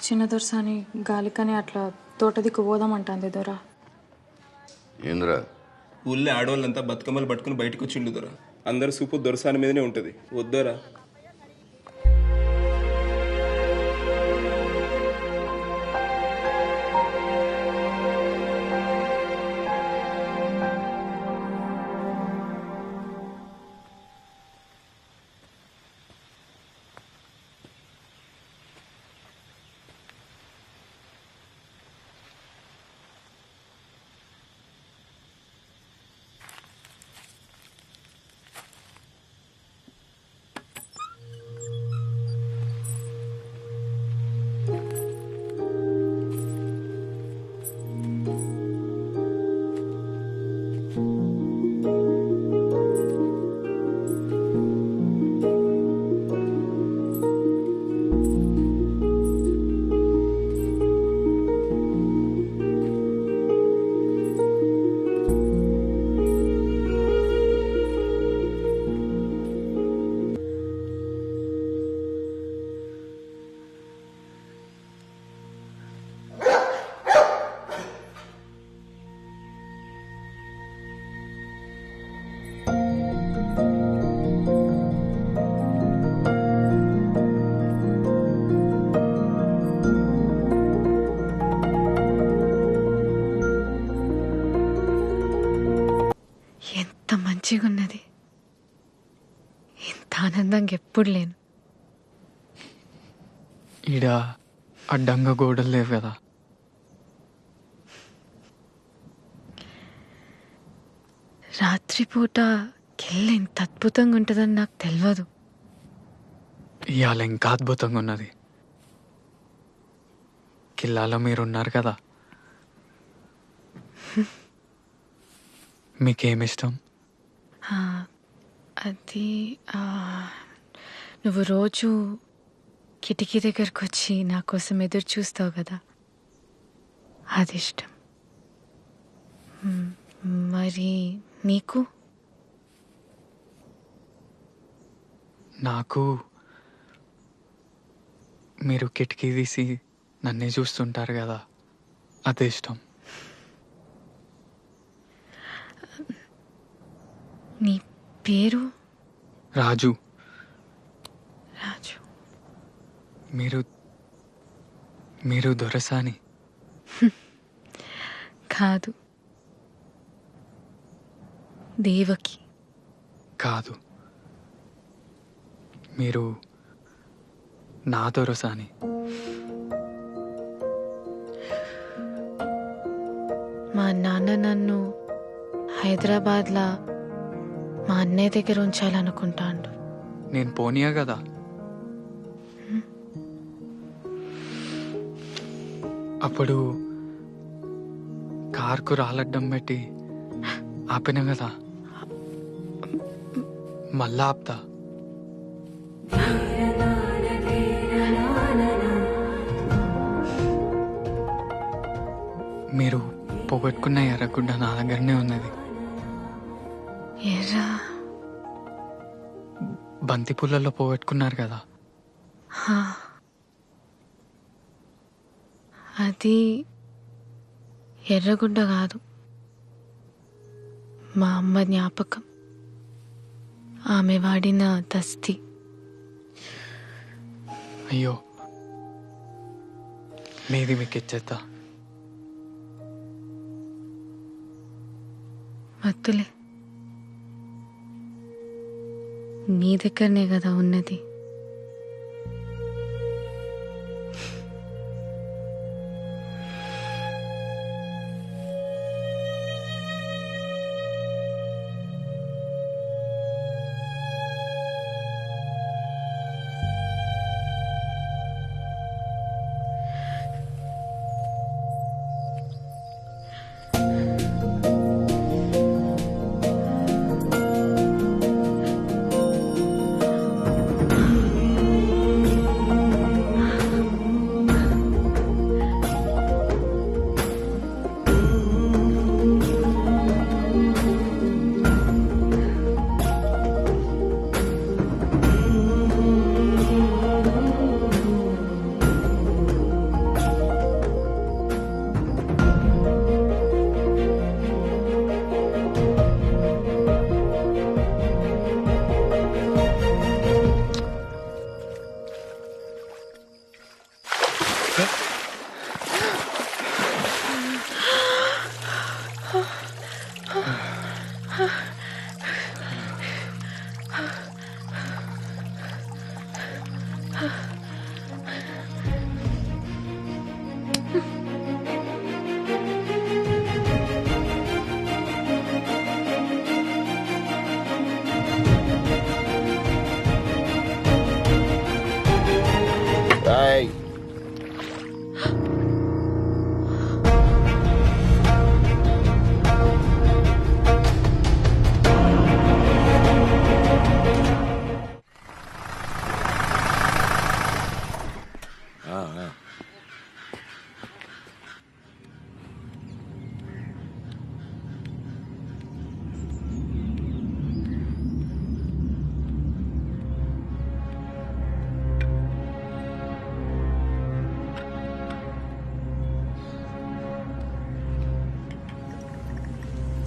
చిన్న దొరసాని గాలికని అట్లా తోట దిక్కు పోదామంటాంది దొరా.
ఏంద్రా
ఊళ్ళో ఆడవాళ్ళంతా బతుకమ్మలు పట్టుకుని బయటకు వచ్చిండు దొరా. అందరు సూపు దొరసాని మీదనే ఉంటుంది. వద్దోరా.
మంచిగా ఉన్నది. ఇంత ఆనందంగా ఎప్పుడు లేను.
ఈడ అడ్డంగా గోడలు లేవు కదా.
రాత్రిపూట కెళ్ళి ఇంత అద్భుతంగా ఉంటుందని నాకు తెలియదు.
ఇవాళ ఇంకా అద్భుతంగా ఉన్నది. కిల్లాలో మీరున్నారు కదా. మీకేమిష్టం?
అది నువ్వు రోజు కిటికీ దగ్గరకు వచ్చి నా కోసం ఎదురు చూస్తావు కదా, అది ఇష్టం. మరి నీకు?
నాకు మీరు కిటికీ తీసి నన్నే చూస్తుంటారు కదా, అదే ఇష్టం.
నీ పేరు?
రాజు.
రాజు.
మీరు దొరసాని?
కాదు, దేవకి.
కాదు, మీరు నా దొరసాని.
మా నాన్న నన్ను హైదరాబాద్లో మా అన్నయ్య దగ్గర ఉంచాలనుకుంటాడు.
నేను పోనీయా కదా. అప్పుడు కార్కు రాలడ్డం పెట్టి ఆపిన కదా, మళ్ళా ఆపుతా. మీరు పోగొట్టుకున్న ఎర్రగుడ్డ నా దగ్గరనే ఉన్నది.
ఎర్రా?
బంతి పూలలో పోగొట్టుకున్నారు కదా.
అది ఎర్రగుడ్డ కాదు, మా అమ్మ జ్ఞాపకం. ఆమె వాడిన దస్తి.
అయ్యో, మీది మీకు ఇచ్చేద్దా?
వద్దులే, నీ దగ్గరనే కదా ఉన్నది.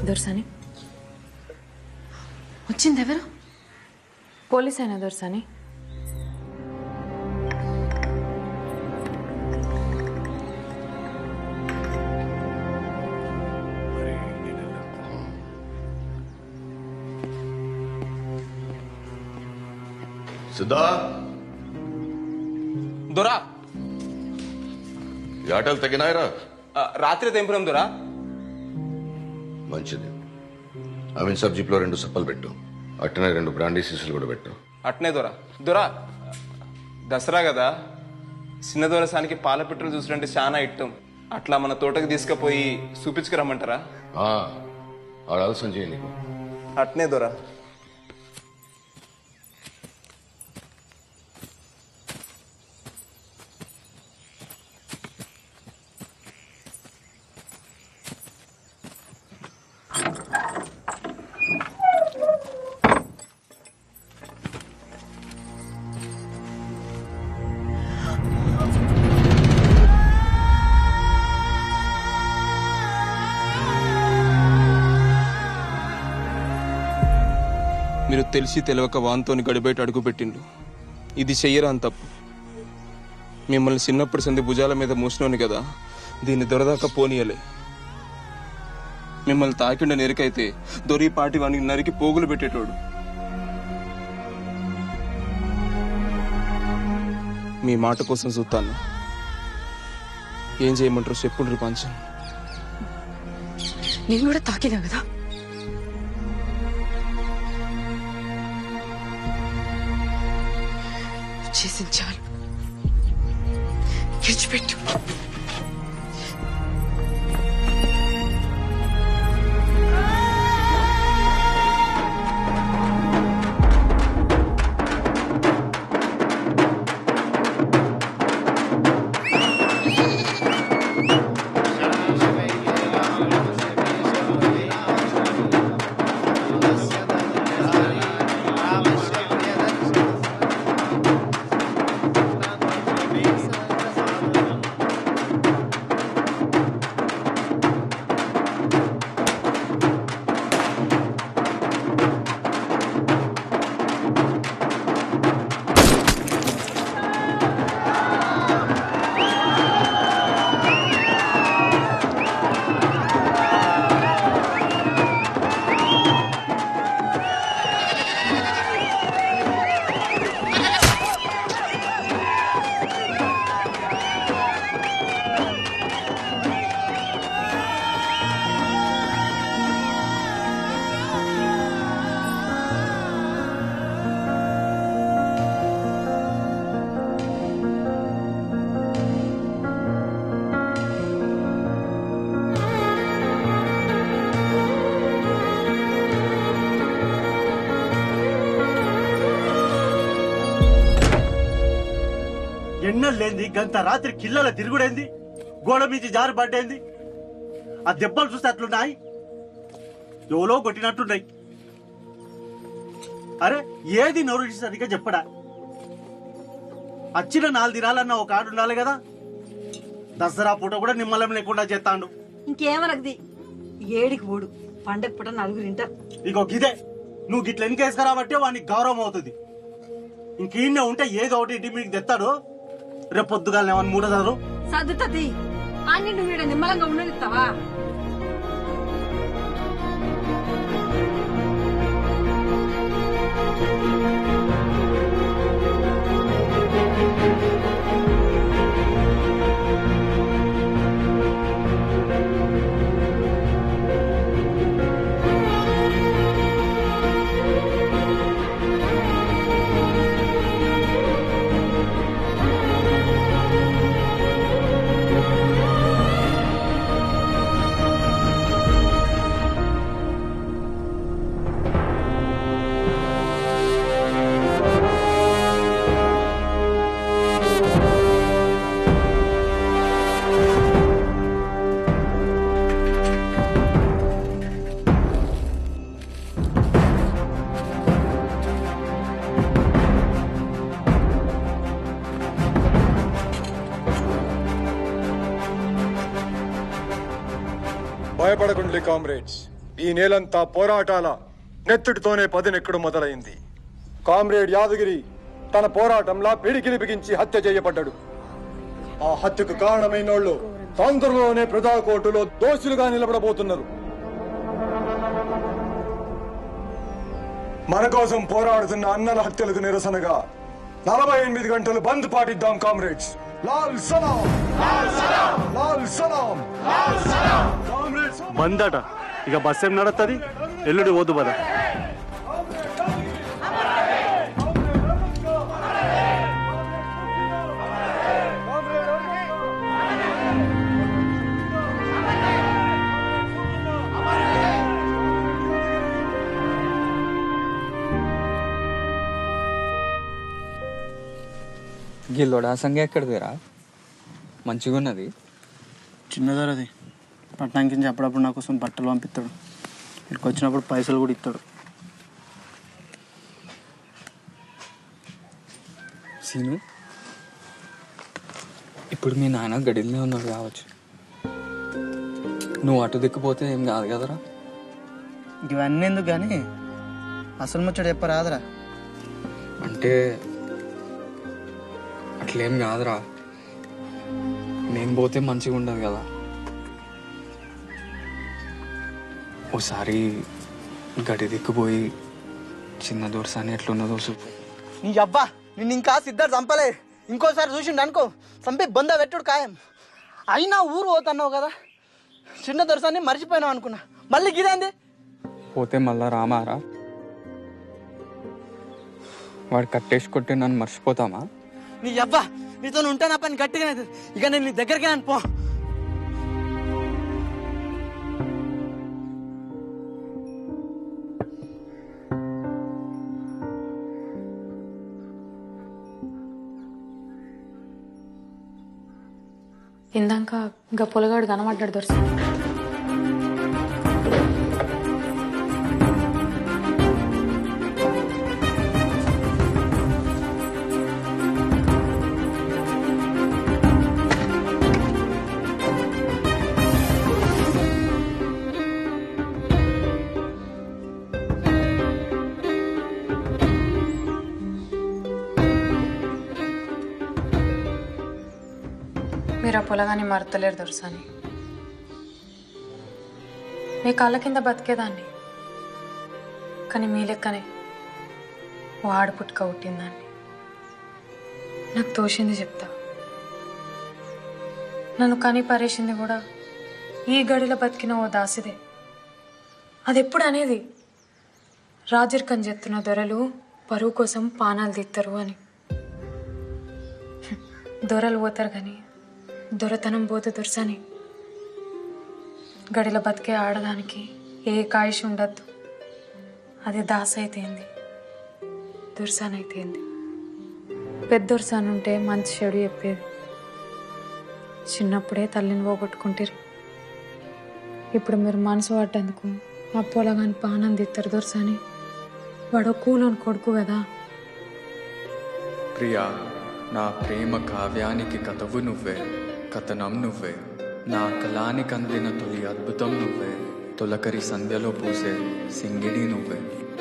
దొరసాని
వచ్చింది ఎవరు?
పోలీస్ అయినా దొరసాని.
సిద్ధా
దొరా
ఈ ఆటలు తగినాయరా?
రాత్రి తెంపురం దొరా.
మంచిది. అవిన్ సాబ్ జీప్లో 2 సప్పలు పెట్టు, అట్టనే 2 బ్రాండీ సీసాలు కూడా పెట్టు.
అట్నే దొరా. దొరా దసరా కదా, చిన్న దొరసానికి పాల పెట్రోల్ చూసినంటే చాలా ఇట్టం. అట్లా మన తోటకి తీసుకుపోయి చూపించుకురమ్మంటారా?
ఆడాల్సిన చేయి నీకు.
అట్నే దొరా. మీరు తెలిసి తెలియక వాన్తోని గడిబయట అడుగుపెట్టిండు. ఇది చెయ్యరా అని తప్పు. మిమ్మల్ని చిన్నప్పటి సంది భుజాల మీద మూసినోని కదా, దీన్ని దొరదాకా పోనీయలే. మిమ్మల్ని తాకిండ నెరికైతే దొరి పాటి వానికి నరికి పోగులు పెట్టేటోడు. మీ మాట కోసం చూస్తాను. ఏం చేయమంటారు చెప్పుండ్రి పంచం.
నేను కూడా తాకినా కదా. చేసి చాలు, విడిచిపెట్టు.
ఎన్నెళ్ళేంది గంత రాత్రి కిల్లల తిరుగుడేంది, గోడ మీద జారి పడ్డేంది. ఆ దెబ్బలు చూస్తే అట్లున్నాయి, ఎవలో కొట్టినట్టున్నాయి. అరే ఏది నోరు సరిగ్గా చెప్పడా? వచ్చిన 4 దినాలన్నా ఒక ఆడు ఉండాలి కదా. దసరా పూట కూడా నిమ్మలం లేకుండా చేస్తాడు.
ఇంకేమనది ఏడికి పోడు, పండగ పూట 4 తింటారు.
ఇగో గిదే నువ్వు గిట్ల ఎన్నికేసుకురాబట్టే వానికి గౌరవం అవుతుంది. ఇంకీన్నే ఉంటే ఏదో ఒకటి ఇంటి మీకు తెస్తాడు. రేపు పొద్దుగాల ఏమన్నా మూడదారు
సర్దుతుంది. అన్ని నువ్వు నిమ్మలంగా ఉండనిస్తావా?
భయపడకుండి కామ్రేడ్స్. ఈ నేలంతా పోరాటాల నెత్తుటితోనే పదునెక్కడు మొదలైంది. కామ్రేడ్ యాదగిరి తన పోరాటంలా పిడికిలి బిగించి హత్య చేయబడ్డాడు. ఆ హత్యకు కారణమైనోళ్ళు తొందరలోనే ప్రజాకోర్టులో దోషులుగా నిలబడబోతున్నారు. మన కోసం పోరాడుతున్న అన్నల హత్యలకు నిరసనగా 48 గంటలు బంద్ పాటిద్దాం కామ్రేడ్స్. లాల్ సలాం, లాల్ సలాం.
బందట ఇక బస్ ఏం నడుస్తుంది? ఎల్లుడి పోదు బదా.
గిల్లోడా సంగ ఎక్కడిదిరా? మంచిగా ఉన్నది.
చిన్నదరది పట్టణానికి అప్పుడప్పుడు నా కోసం బట్టలు పంపిస్తాడు. ఇక్కడికి వచ్చినప్పుడు పైసలు కూడా ఇస్తాడు.
సీను, ఇప్పుడు మీ నాన్న గడిలో ఉన్నాడు కావచ్చు. నువ్వు అటు దిక్కుపోతే ఏం కాదు కదరా?
ఇవన్నీ ఎందుకు కానీ అసలు ముచ్చట చెప్పరాదురా.
అంటే అట్లేం కాదురా, నేను పోతే మంచిగా ఉండదు కదా. ఓసారి గడి దిక్కుపోయి చిన్న దొరసాని ఎట్లున్నదో చూపు.
నీ అబ్బా నిన్ను ఇంకా సిద్ధార్థ చంపలే. ఇంకోసారి చూసిండు అనుకో చంపి బంద పెట్టుడు ఖాయం. అయినా ఊరు పోతున్నావు కదా, చిన్న దొరసాన్ని మర్చిపోయినావు అనుకున్నా. మళ్ళీ గిదేంది?
పోతే మళ్ళా రామారా? వాడు కట్టేసి కొట్టి నన్ను మర్చిపోతామా?
నీ అబ్బా నీతో ఉంటే నా పని గట్టిగా ఇక నేను నీ దగ్గరికి పో.
ఇందాక ఇంకా పొలగాడు కనబడ్డాడు దొరసాని. మీరు ఆ పొలగాని మరతలేరు దొరసాని. మీ కాళ్ళ కింద బతికేదాన్ని, కానీ మీ లెక్కనే ఓ ఆడపుట్టుక పుట్టిందాన్ని. నాకు తోచింది చెప్తా. నన్ను కని పరేసింది కూడా ఈ గడిలో బతికిన ఓ దాసిదే. అది ఎప్పుడు అనేది రాజరికం చెప్తున్న దొరలు పరువు కోసం పానాలు తీస్తారు అని. దొరలు పోతారు కానీ దొరతనం పోతే దొరసాని. గడిలో బతికే ఆడదానికి ఏ కాయిష్ ఉండద్దు. అది దాస అయితేంది, దొరసాని అయితేంది. పెద్ద దొరసాని ఉంటే మంచి చెడు చెప్పేది. చిన్నప్పుడే తల్లిని పోగొట్టుకుంటారు. ఇప్పుడు మీరు మనసు పడ్డందుకు ఆ పొలగాని పానం తీస్తారు దొరసాని. వాడు కూలోని కొడుకు కదా.
ప్రియా, నా ప్రేమ కావ్యానికి కథవు నువ్వే, కథనం నువ్వే. నా కళానికి అందిన తొలి అద్భుతం నువ్వే. తొలకరి సంధ్యలో పూసే సింగిడి నువ్వే.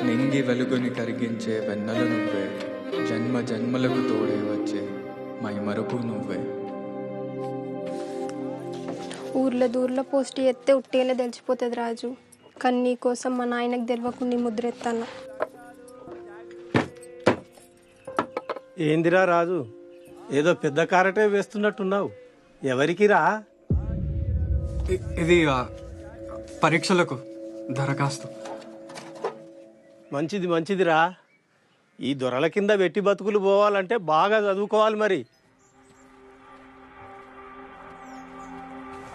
నింగి వెలుగుని కరిగించే వెన్నెల నువ్వే. జన్మ జన్మలకు తోడే వచ్చే మైమరుపు నువ్వే.
ఊర్లో దూర్లో పోస్ట్ ఎత్తే ఉట్టేనే తెలిసిపోతుంది రాజు. కానీ నీ కోసం మా నాయనకు తెలియకుండా ముద్ర ఎత్తాను.
ఏందిరా రాజు, ఏదో పెద్ద కారటే వేస్తున్నట్టున్నావు. ఎవరికిరా?
ఇది పరీక్షలకు దరఖాస్తు.
మంచిది మంచిదిరా. ఈ దొరల కింద వెట్టి బతుకులు పోవాలంటే బాగా చదువుకోవాలి మరి.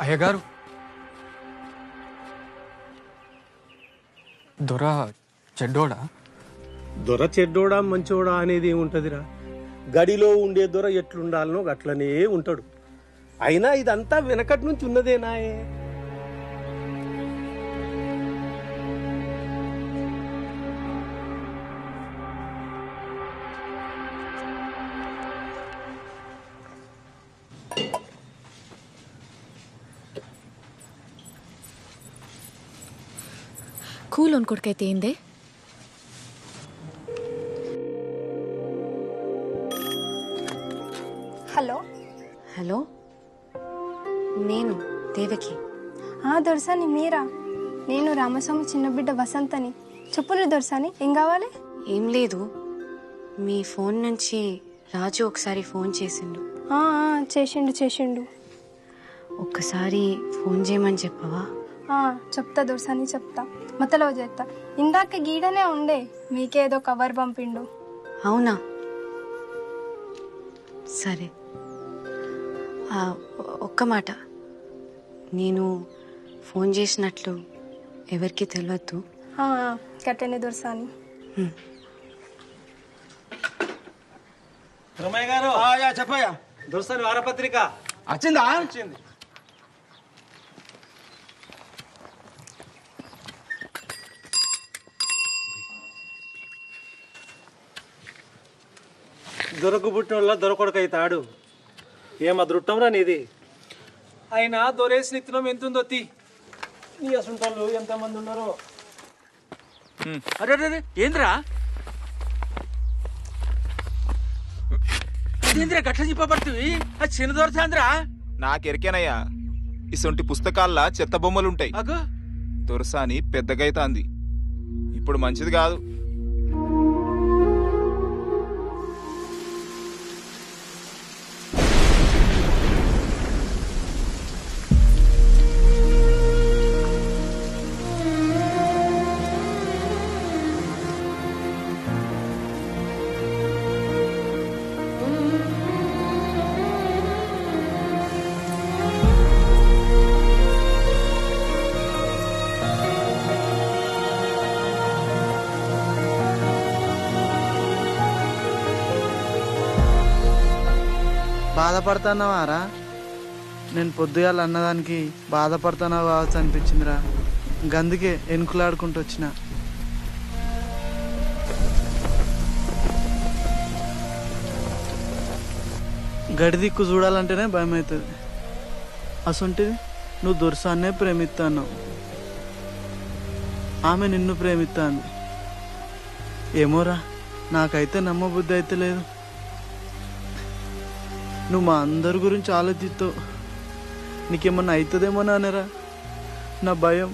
అయ్యగారు, దొర చెడ్డోడా?
దొర చెడ్డోడా మంచోడా అనేది ఏముంటదిరా. గడిలో ఉండే దొర ఎట్లుండాలనో అట్లనే ఉంటాడు. అయినా ఇదంతా వెనకటి నుంచి ఉన్నదేనాయే.
కూలోని కొడుకైతే ఏందే?
హలో
హలో, నేను దేవకి.
దొరసాని మీరా? నేను రామస్వామి చిన్న బిడ్డ వసంతని. చెప్పులు దొరసాని, ఏం కావాలి?
ఏం లేదు, మీ ఫోన్ నుంచి రాజు ఒకసారి ఫోన్ చేసిండు.
చేసిండు.
ఒక్కసారి ఫోన్ చేయమని చెప్పవా?
చెప్తా దొరసాని, చెప్తా. మతలో చేస్తా. ఇందాక గీడనే ఉండే, మీకేదో కవర్ పంపిండు.
అవునా, సరే. ఒక్క మాట, నేను ఫోన్ చేసినట్లు ఎవరికి తెలియద్దు.
కట్టండి దొరసాని.
రమయ్య గారు
చెప్పయ్యా.
దోస్తాని వారపత్రిక
వచ్చిందా?
వచ్చింది. దొరకు పుట్టిన దొరకొడక అవుతాడు. ఏం అదృష్టంరా నీది. అయినా దొరేసిన ఇత్తనం ఎంతుందో తీ. నీ అసంటోళ్ళు ఎంతమంది ఉన్నారో.
అరే ఏంద్రా అదేంద్రా గట్ల చెప్పబడుతుంది? అది చిన్న దొరసాంద్రా.
నాకెరికేనయ్యా, ఇసొంటి పుస్తకాల్లో చెత్త బొమ్మలుంటాయి. దొరసాని పెద్దగైతాంది, ఇప్పుడు మంచిది కాదు.
బాధపడుతున్నావారా? నేను పొద్దుగాల అన్నదానికి బాధపడుతున్నావు కావచ్చు అనిపించిందిరా. గందుకే ఎనుకులాడుకుంటూ వచ్చిన. గడి దిక్కు చూడాలంటేనే భయం అవుతుంది. అసొంటిది నువ్వు దొరసాన్నే ప్రేమిస్తాను, ఆమె నిన్ను ప్రేమిస్తాంది. ఏమోరా, నాకైతే నమ్మబుద్ధి అయితే లేదు. నువ్వు మా అందరి గురించి ఆలోచిస్తావు. నీకేమన్నా అవుతుందేమో నానేరా, నా భయం.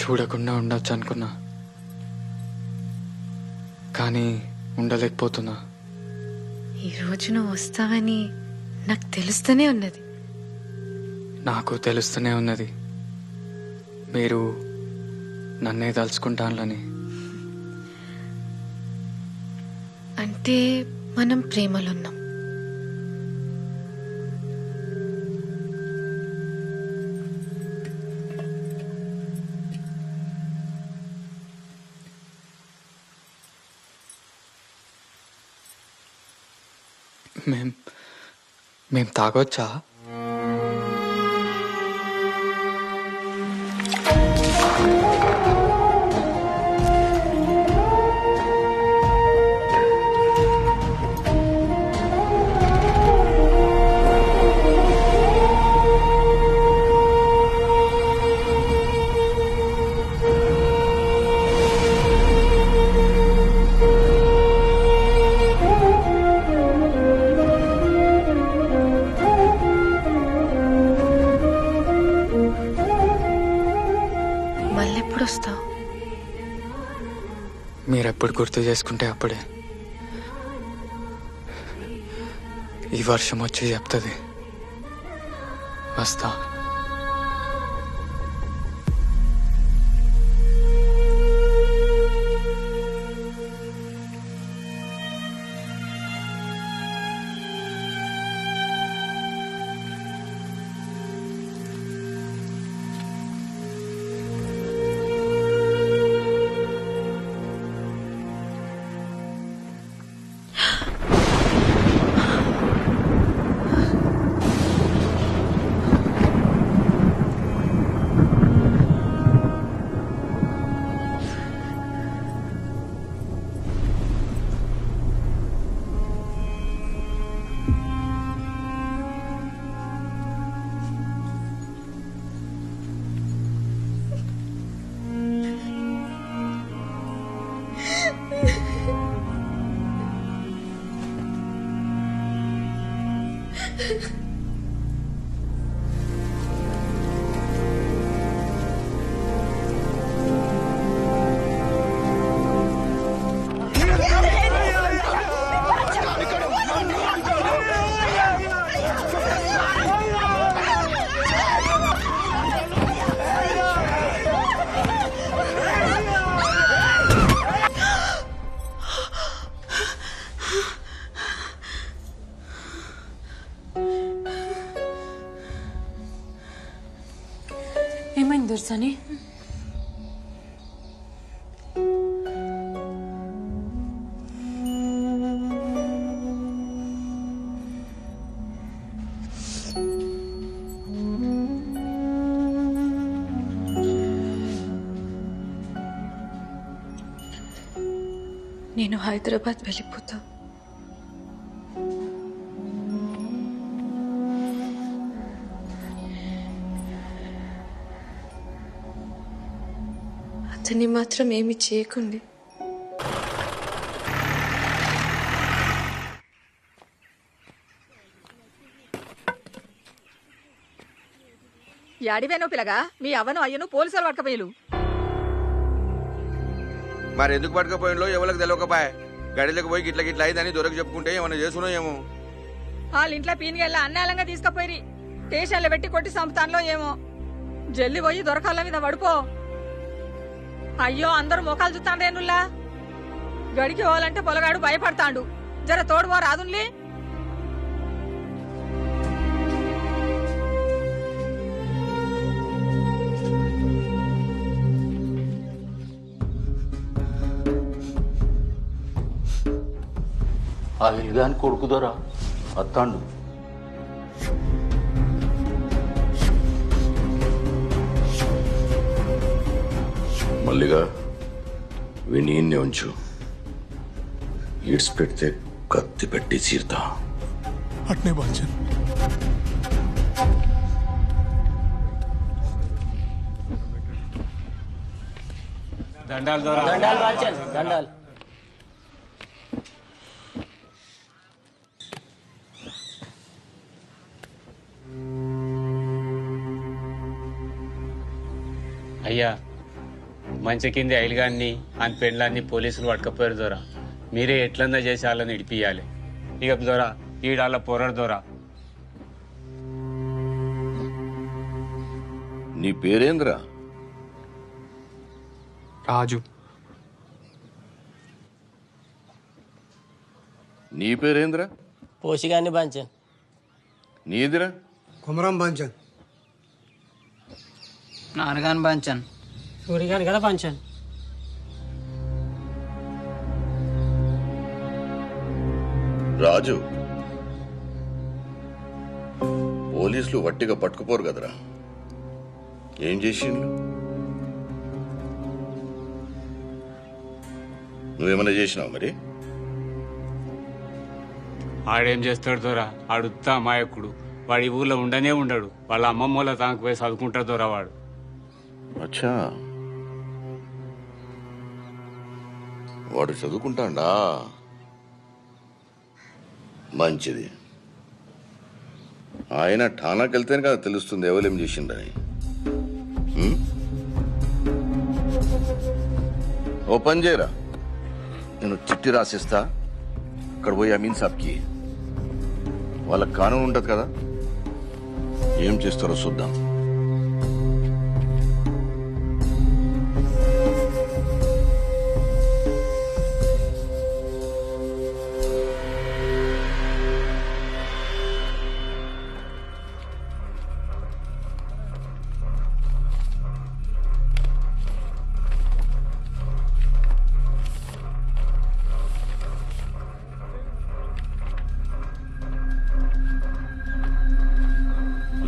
చూడకుండా ఉండొచ్చు అనుకున్నా, కానీ ఉండలేకపోతున్నా.
ఈ రోజు నువ్వు వస్తావని నాకు తెలుస్తూనే ఉన్నది.
నాకు తెలుస్తూనే ఉన్నది మీరు నన్నే తలుచుకుంటానని.
అంటే మనం ప్రేమలో ఉన్నాం.
మేం తాగొచ్చా?
మళ్ళెప్పుడు వస్తావు?
మీరెప్పుడు గుర్తు చేసుకుంటే అప్పుడే. ఈ వర్షం వచ్చి చెప్తుంది వస్తా.
ఏమైంది దొర్సని?
నేను హైదరాబాద్ వెళ్ళిపోతా. అతన్ని మాత్రం ఏమి చేయకండి.
యాడివేనో పిల్లగా మీ అవ్వను అయ్యను పోలీసులు పట్టకపోయారు.
మరి ఎందుకు పట్టుకపోయినలో ఎవరికి తెలియకపోయా. గడిలోకి పోయి గిట్ల గిట్ల అయిందని దొరకు చెప్పుకుంటే ఏమన్నా చేసుకున్నా ఏమో.
వాళ్ళ ఇంట్లో పీనిగల్లా అన్నాలంగా తీసుకుపోయి స్టేషన్లో పెట్టి కొట్టి సంస్థాన్లో ఏమో. జల్లి పోయి దొరకాల మీద పడుకో. అయ్యో అందరూ మోకాలు చూస్తాండ్రేనుల్లా. గడికి పోవాలంటే పొలగాడు భయపడతాండు. జర తోడువో రాదున్లే.
ఆ ఇల్గాని కొడుకు దొరా అత్తాండు.
మల్లిగా వినీన్నే ఉంచు. ఈడ్స్ పెడితే కత్తి పెట్టి చీరుతా.
అట్నే బాల్చన్.
దండాలు దొరా.
దండాలు బాల్చన్ దండాలు.
అయ్యా మంచి కింది ఐలుగాన్ని అని పెండ్లాన్ని పోలీసులు పట్టుకపోయారు దొరా. మీరే ఎట్లన్నా చేసి వాళ్ళని ఇడిపియాలి. ఇక దొరా ఈడాళ్ళ పొరడు దొరా.
నీ పేరేంద్రా?
రాజు.
నీ పేరేంద్రా?
పోషిగాన్ని పంచన్.
నీదిరా?
కుమరం పంచన్.
నాన్నగాని పంచన్.
సూర్యగాని కదా పంచన్.
రాజు, పోలీసులు వట్టిగా పట్టుకుపోరు కదరా, ఏం చేసిండ్రు? నువ్వేమన్నా చేసినావు మరి?
ఆడేం చేస్తాడు దొరా, ఆడుతా అమాయకుడు. వాడి ఊళ్ళో ఉండనే ఉండడు. వాళ్ళ అమ్మమ్మ వాళ్ళ తానికి పోయి చదువుకుంటాడు దొరా వాడు.
అచ్చా, వాడు చదువుకుంటాడా? మంచిది. ఆయన ఠానాకి వెళ్తేనే కదా తెలుస్తుంది ఎవరేం చేసిండని. ఓ పని చేయరా, నేను చిట్టి రాసిస్తా, అక్కడ పోయి అమీన్ సాబ్కి. వాళ్ళకి కానూన్ ఉంటుంది కదా, ఏం చేస్తారో చూద్దాం.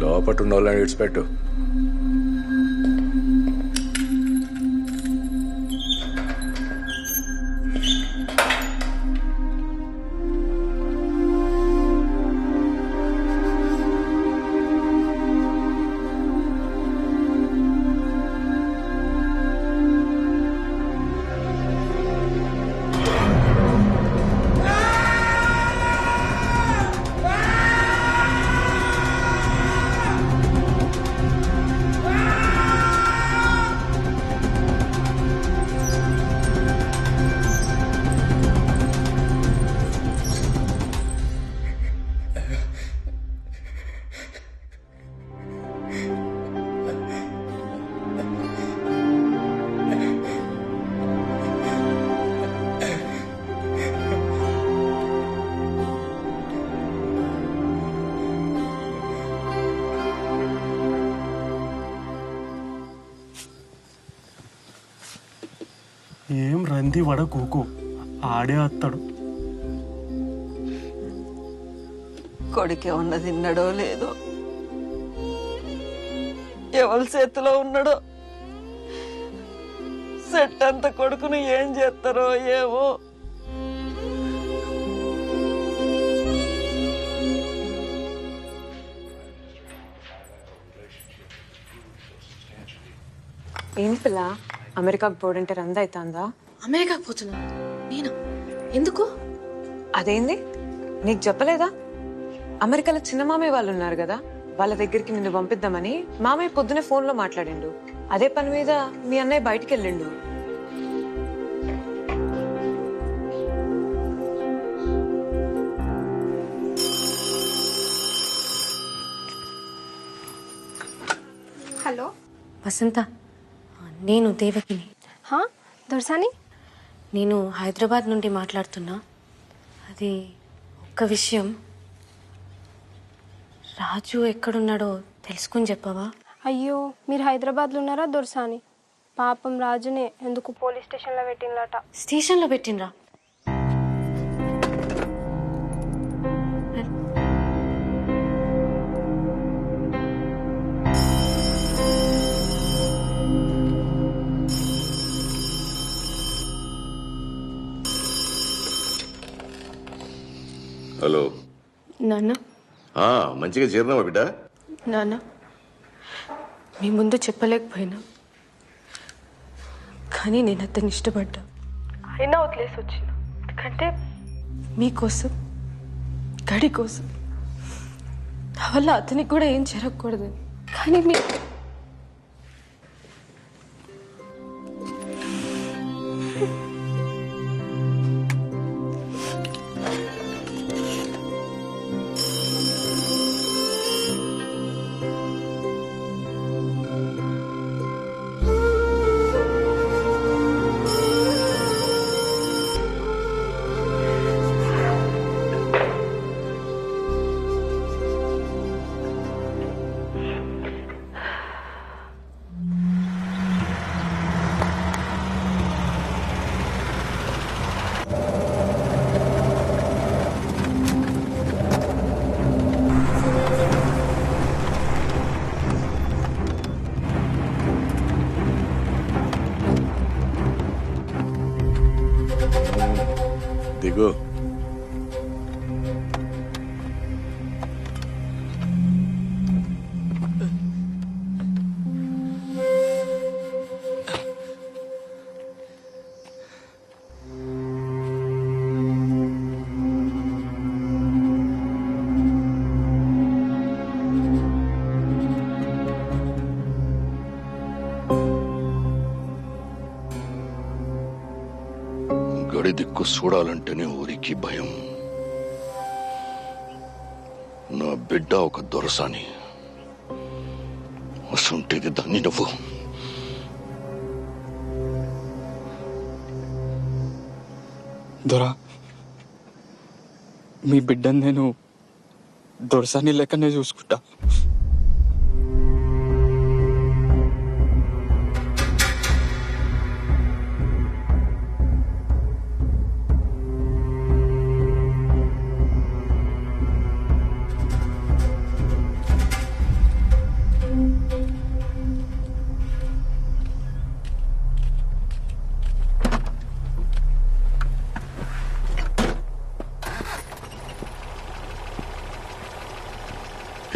లోపట్టున్న వాళ్ళని విడిచిపెట్టు.
ఏం రంది వడ కూకు, ఆడే వస్తాడు.
కొడుకే ఉన్న తిన్నాడో లేదో, ఎవరి చేతిలో ఉన్నాడో, సెట్ అంత కొడుకును ఏం చేస్తారో ఏమో.
ఏం పిల్ల, అమెరికాకు పోడంటే రంద అవుతుందా?
అమెరికాకు పోతున్నా నేనా? ఎందుకు?
అదేంది, నీకు చెప్పలేదా? అమెరికాలో చిన్న మామయ్య వాళ్ళు ఉన్నారు కదా, వాళ్ళ దగ్గరికి నిన్ను పంపిద్దామని మామయ్య పొద్దునే ఫోన్లో మాట్లాడిండు. అదే పని మీద మీ అన్నయ్య బయటికి వెళ్ళిండు.
హలో
వసంత, నేను దేవకిని.
దొరసాని,
నేను హైదరాబాద్ నుండి మాట్లాడుతున్నా. అది ఒక్క విషయం, రాజు ఎక్కడున్నాడో తెలుసుకుని చెప్పవా?
అయ్యో, మీరు హైదరాబాద్లో ఉన్నారా దొరసాని? పాపం రాజునే ఎందుకు పోలీస్ స్టేషన్లో పెట్టినలాట.
స్టేషన్లో పెట్టినరా?
హలో
నాన్న.
మంచిగా చేరినావా బిడ్డ?
నాన్న, మీ ముందు చెప్పలేకపోయినా, కానీ నేను అతన్ని ఇష్టపడ్డా. అయినా వదిలేసి వచ్చిన, ఎందుకంటే మీకోసం, గడి కోసం. నా వల్ల అతనికి కూడా ఏం జరగకూడదు. కానీ మీ
దిగు. గడి దిక్కు చూడాలంటేనే ఊరికి భయం. నా బిడ్డ ఒక దొరసాని, అసంటేది దాన్ని నువ్వు.
దొరా, మీ బిడ్డను నేను దొరసాని లెక్కనే చూసుకుంటా.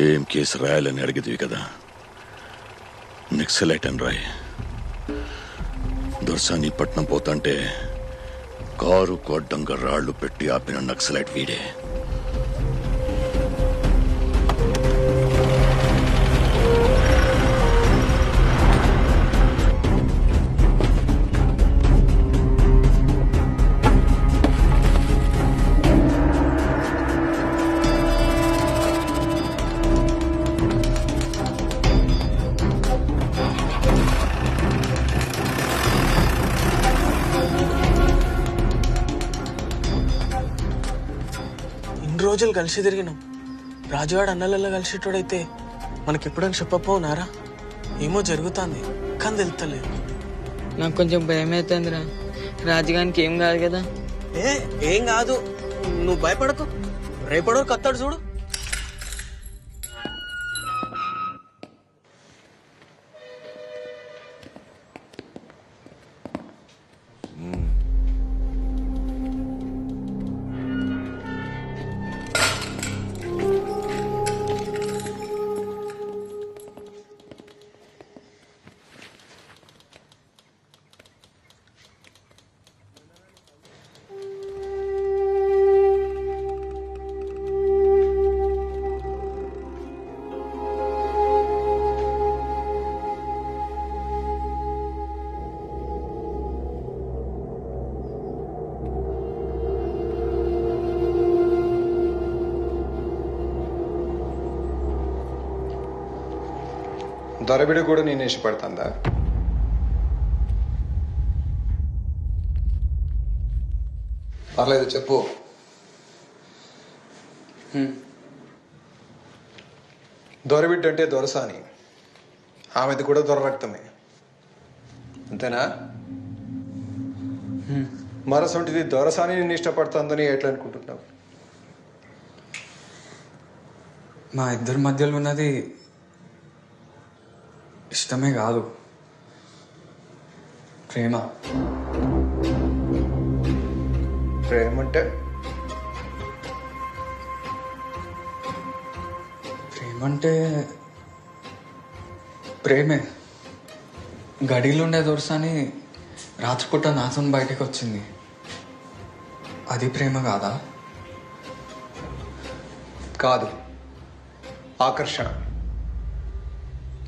ఏం కేసు రాయాలని అడిగిదివి కదా, నక్సలైట్ అని రాయి. దొరసాని పట్నం పోతంటే కారు కొడ్డంగా రాళ్లు పెట్టి ఆపిన నక్సలైట్ వీడే.
రోజులు కలిసి తిరిగినాం. రాజువాడు అన్నలలో కలిసేటోడైతే మనకెప్పుడని చెప్పపోనారా? ఏమో జరుగుతుంది కానీ తెలుస్తలేదు.
నాకు కొంచెం భయం అవుతుందిరా. రాజుగానికి ఏం కాదు కదా?
ఏం కాదు, నువ్వు భయపడకు. రేపడో కత్తాడు చూడు.
దొరబిడ కూడా నేను ఇష్టపడుతుందా? పర్లేదు చెప్పు. దొరబిడ్డ అంటే దొరసాని, ఆమెది కూడా దొర రక్తమే, అంతేనా? మరసొంటిది దొరసాని నిన్ను ఇష్టపడుతుందని ఎట్లా అనుకుంటున్నావు?
మా ఇద్దరి మధ్యలో ఉన్నది ఇష్టమే కాదు, ప్రేమ.
ప్రేమ అంటే?
ప్రేమ అంటే ప్రేమే. గడిలో ఉండే దొరసాని రాత్రిపూట నాతో బయటకు వచ్చింది, అది ప్రేమ కాదా?
కాదు, ఆకర్షణ.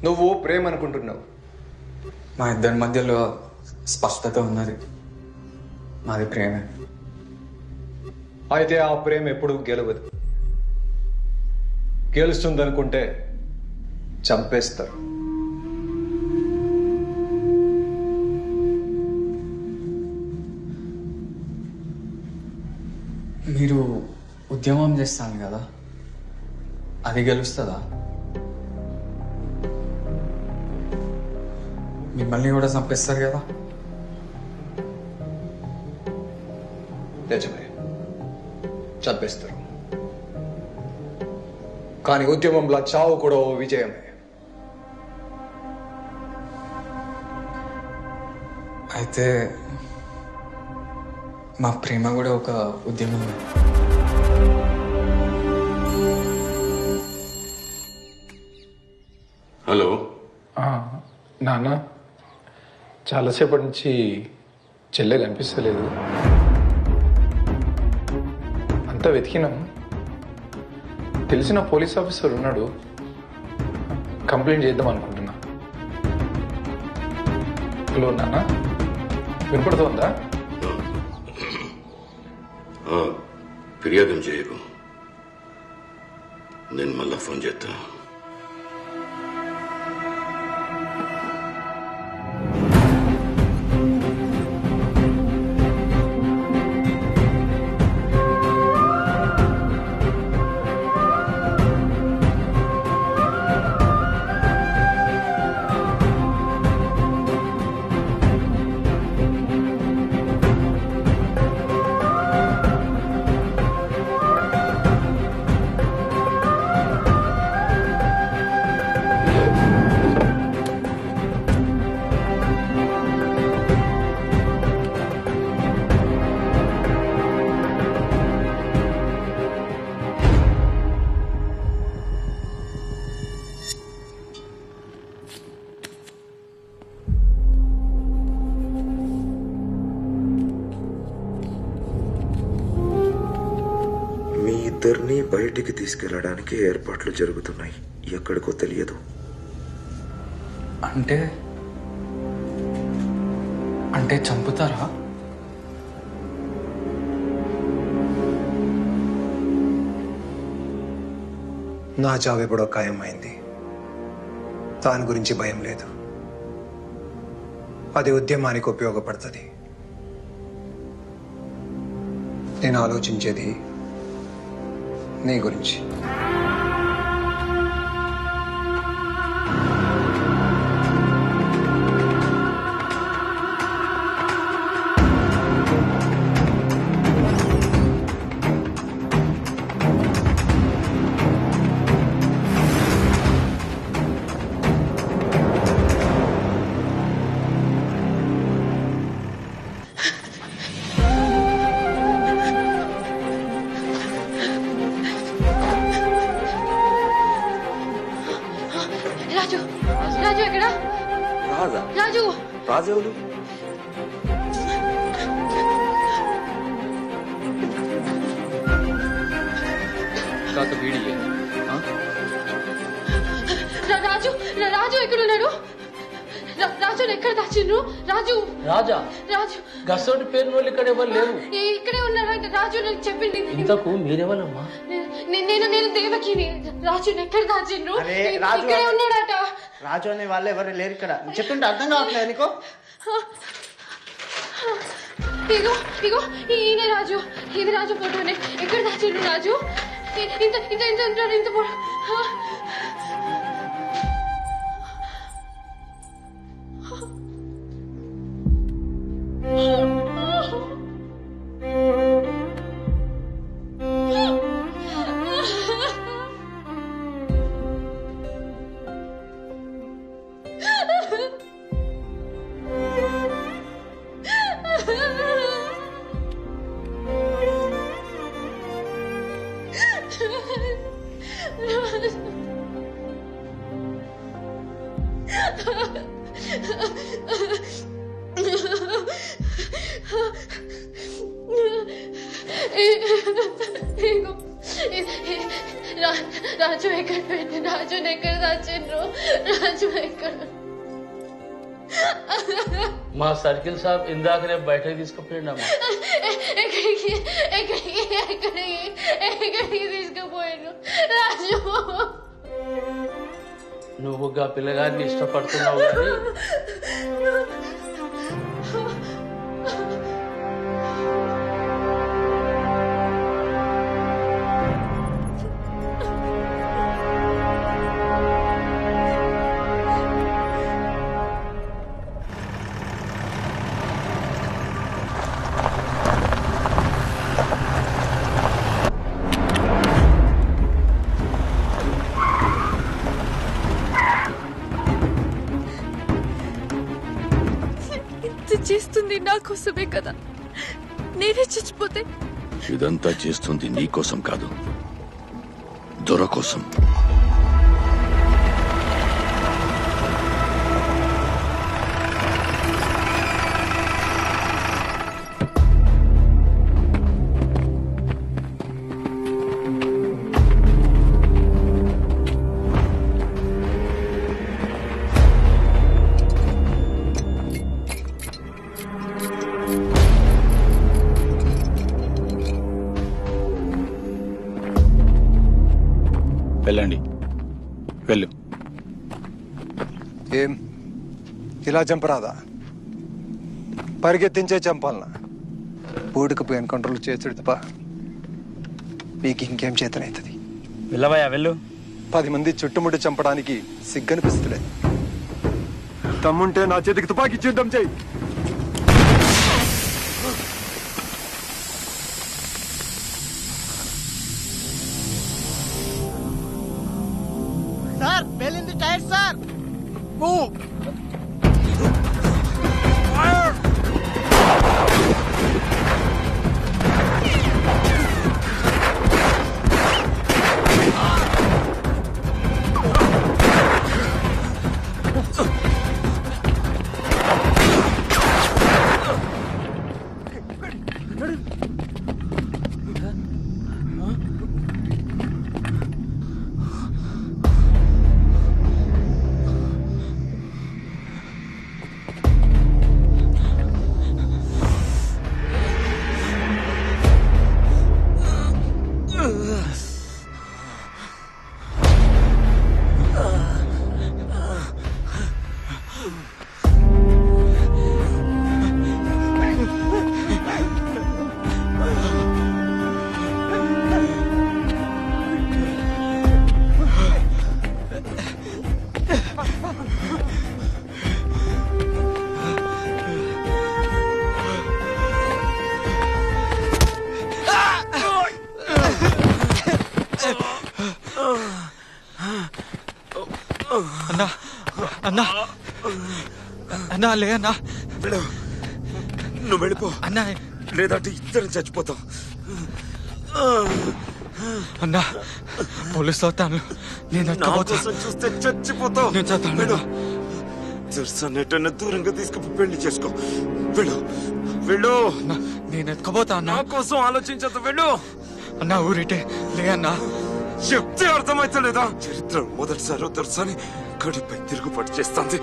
నువ్వు ప్రేమ అనుకుంటున్నావు.
మా ఇద్దరి మధ్యలో స్పష్టత ఉన్నది, మాది ప్రేమే.
అయితే ఆ ప్రేమ ఎప్పుడు గెలవదు. గెలుస్తుందనుకుంటే చంపేస్తారు.
మీరు ఉద్యమం చేస్తాను కదా, అది గెలుస్తుందా? మిమ్మల్ని కూడా చంపేస్తారు కదా?
నిజమే, చంపేస్తారు. కానీ ఉద్యమంలో చావు కూడా ఓ విజయమే.
అయితే మా ప్రేమ కూడా ఒక ఉద్యమం.
హలో
నాన్న, చాలాసేపటి నుంచి చెల్లె కనిపిస్తలేదు. అంతా వెతికినాం. తెలిసిన పోలీస్ ఆఫీసర్ ఉన్నాడు, కంప్లైంట్ చేద్దాం అనుకుంటున్నా. హలో నాన్న, వినపడుతోందా?
ఫిర్యాదు చేయకు, నేను మళ్ళా ఫోన్ చేస్తా.
ఇద్దరిని బయటికి తీసుకెళ్లడానికి ఏర్పాట్లు జరుగుతున్నాయి. ఎక్కడికో తెలియదు.
అంటే చంపుతారా?
నా చావు ఎప్పుడో ఖాయమైంది. దాని గురించి భయం లేదు. అది ఉద్యమానికి ఉపయోగపడుతుంది. నేను ఆలోచించేది నీ గురించి.
రాజు, రాజు ఎక్కడ? రాజు,
రాజెవరు?
రాజు, రాజు ఎక్కడున్నాడు? రాజు ఎక్కడ దాచిండ్రు? రాజు,
రాజా,
రాజు
గసోటి పేరు వాళ్ళు ఇక్కడ ఎవరు లేరు.
ఇక్కడే ఉన్నాడు రాజు, నాకు చెప్పింది.
ఇంతకు మీరెవరమ్మా?
నేను దేవకిని. రాజు ఎక్కడ దాచిండ్రు?
రాజు
ఇక్కడే ఉన్నాడట.
రాజు అనే వాళ్ళు ఎవరు లేరు ఇక్కడ. చెప్తుంటే అర్థం కావట్లేదు నీకు?
ఇగో ఇగో ఈయన రాజు. ఇది రాజు ఫోటోనే. ఎక్కడ దాచిండ్రు రాజు? ఇంత ఇంత ఇంత ఉంటాడు. ఇంత రాజు ఎక్కడ పెట్టి? రాజు ఎక్కడ దాచిండ్రు? రాజు ఎక్కడ?
మా సర్కిల్ సాబ్ ఇందాకనే బయటకు తీసుకుపోయిండమ్మా.
ఎక్కడికి ఎక్కడికి ఎక్కడికి ఎక్కడికి తీసుకుపోయాను రాజు?
నువ్వు గా పిల్లగారిని ఇష్టపడుతున్నావు కానీ
చేస్తుంది నా కోసమే కదా. నేనే చచ్చిపోతే?
ఇదంతా చేస్తుంది నీ కోసం కాదు, దొర కోసం.
వెళ్ళండి, వెళ్ళు.
ఏం ఇలా చంపరాదా? పరిగెత్తించే చంపాలనా? పూడికి ఎన్కౌంటర్లు చేసుడు తప్ప మీకు ఇంకేం చేతనవుతుంది?
వెళ్ళవయ్యా వెళ్ళు.
10 మంది చుట్టుముట్టి చంపడానికి సిగ్గనిపిస్తలేదు.
తమ్ముంటే నా చేతికి తుపాకీ ఇచ్చేద్దాం చెయ్యి.
సార్ పేలింది టైర్ సార్.
అన్నా అన్నా అన్నా లే అన్నా.
నువ్వు వెళ్ళిపో
అన్నా,
లేదంటే ఇద్దరం చచ్చిపోతాం.
అన్నా పోలీసు వస్తాను. నేను
చూస్తే చచ్చిపోతావు.
నేను చస్తాను.
నెట్టన్న దూరంగా తీసుకుని పెళ్లి చేసుకో. వెళ్ళు వెళ్ళు.
నేను ఎత్తుకోపోతా అన్నా.
నా కోసం ఆలోచించదు. వెళ్ళు
అన్నా. ఊరిటే లే అన్నా.
చెప్తే అర్థమైతలేదా? చరిత్ర మొదటిసారి దొరసాని గడిపై తిరుగుబాటు చేస్తుంది.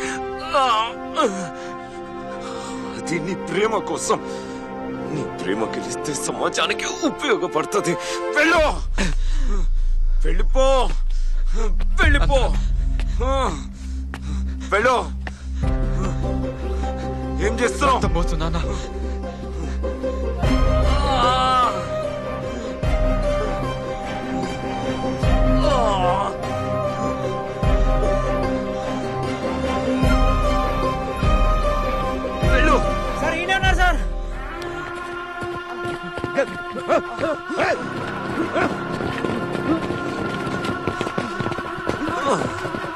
అది నీ ప్రేమ కోసం. నీ ప్రేమ గెలిస్తే సమాజానికి ఉపయోగపడుతుంది. వెళ్ళు వెళ్ళిపో వెళ్ళిపో వెళ్ళు. ఏం చేస్తున్నావు?
పోతున్నా.
వెళ్ళు.
సార్ ఈయన ఉన్నారు సార్.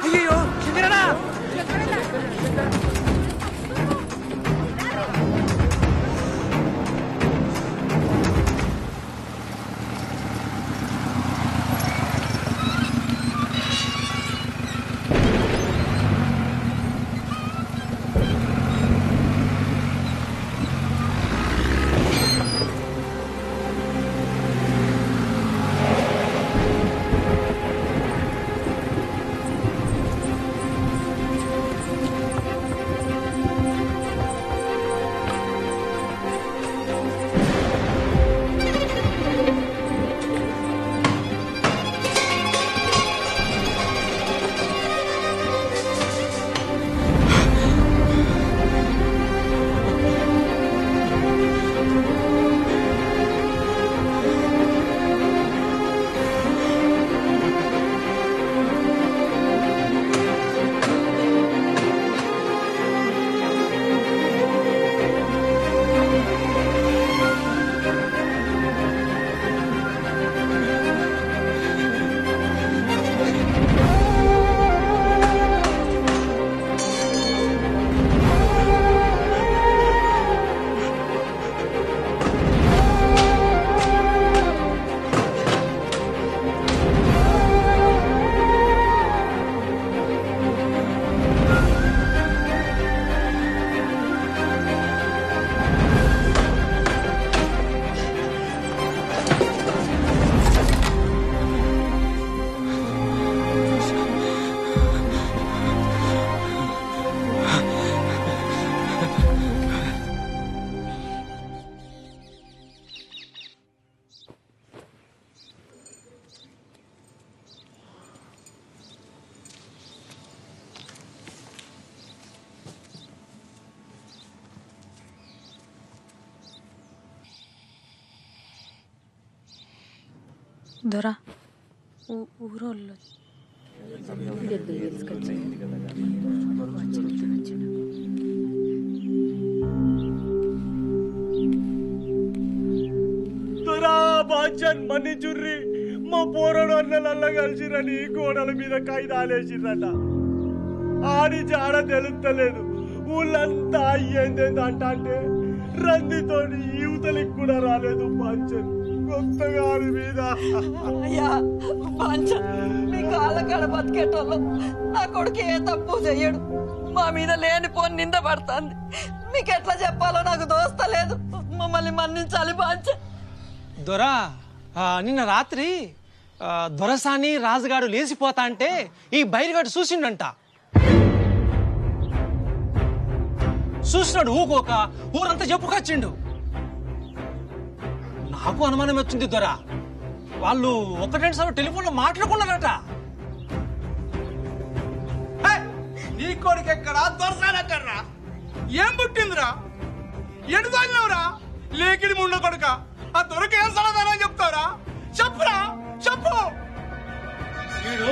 అయ్యో శంకరన్నా.
దొరా ఊరోళ్ళు
బాంచన్ మన్నిచుర్రి మా పోరడు అన్నలల్లా కలిసిరని గోడల మీద కాయిదాలేసిరట ఆడి జాడ తెలుస్తలేదు ఊళ్ళంతా అయ్యేందేందంట అంటే రందితోని యువతలికి కూడా రాలేదు బాంచన్ కొత్తగా ఆడి మీద
అయ్యా మీ కాళ్ళ కాడ బతికేటోళ్ళు నా కొడుకు ఏ తప్పు చెయ్యడు మా మీద లేనిపోని నింద పడుతుంది మీకు ఎట్లా చెప్పాలో నాకు దోస్తలేదు మమ్మల్ని మన్నించాలి బాంచ
దొరా నిన్న రాత్రి దొరసాని రాజుగాడు లేచిపోతా అంటే ఈ బయలుగాడు చూసిండంట. చూసినాడు ఊకోక ఊరంతా చెప్పుకొచ్చిండు. నాకు అనుమానం వచ్చింది దొరా, వాళ్ళు ఒకటి సార్లు టెలిఫోన్లో మాట్లాడుకున్నారట.
నీ కొడుకు ఎక్కడా దొరసానక్కడ్రా ఏం పుట్టిందిరా ఎడు తాగినవురా లేకిడి ముండ కొడుక ఆ దొరక ఏం సమాధానం చెప్తావురా చెప్పురా చెప్పు.
వీడు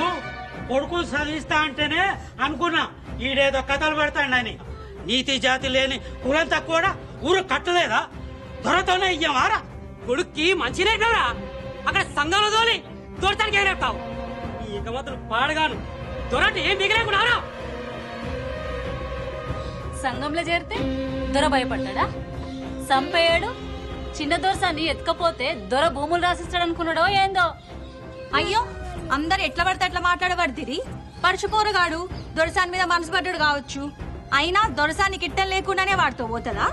కొడుకులు చదివిస్తా అంటేనే అనుకున్నా ఈడేదో కథలు పెడతాడని. నీతి జాతి లేని కులంతా కూడా ఊరు కట్టలేదా? దొరతోనే ఇయ్యవారా? కొడుక్కి మంచినే కదా అక్కడ సంఘంలో తోలి దొరతానికి ఏరేస్తావు. ఇక మాత్రం పాడగాను దొరటి ఏం మిగిలేకున్నారా?
సంఘంలో చేరితే దొర భయపడ్డా? సంపేయడు చిన్న దొరసాన్ని ఎత్తుకపోతే దొర భూములు రాసిస్తాడు అనుకున్నాడో ఏందో.
అయ్యో అందరు ఎట్లా పడితే అట్లా మాట్లాడబడితిరి. పరుచుపోరగాడు దొరసాని మీద మనసు పడ్డాడు కావచ్చు, అయినా దొరసాని కిట్టం లేకుండానే వాడితో పోతుందా?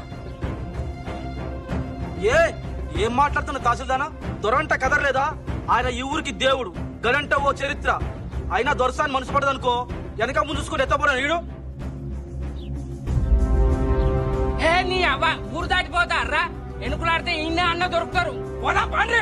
ఏం మాట్లాడుతున్న తహసీల్దానా? దొరంట కదరలేదా? ఆయన ఈ ఊరికి దేవుడు, గడంట ఓ చరిత్ర. అయినా దొరసాని మనసు పడదనుకో వెనక ముందు చూసుకుని ఎత్తపోరా నీడు.
ఏ నీ అవ్వ ఊరు దాటిపోతారా? ఎన్నుకులాడితే ఇన్నే అన్న దొరుకుతారు. పోదా పండ్రి.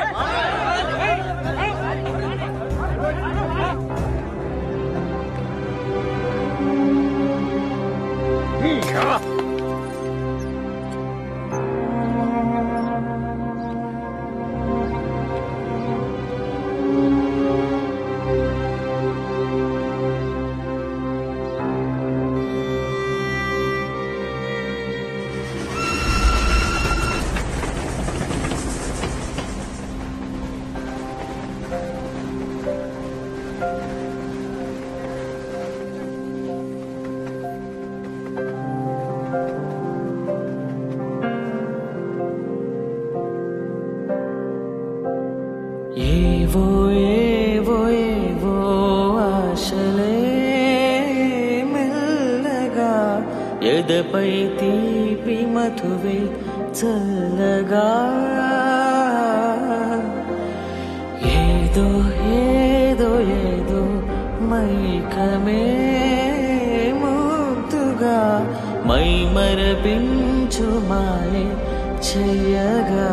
ఏవో ఏవో ఏవో ఆశలే మెల్లగా ఎదపై తీపి మధువే చల్లగా ఏదో ఏదో ఏదో మైకమే ముద్దుగా మై మరపించు మాయే చెయ్యగా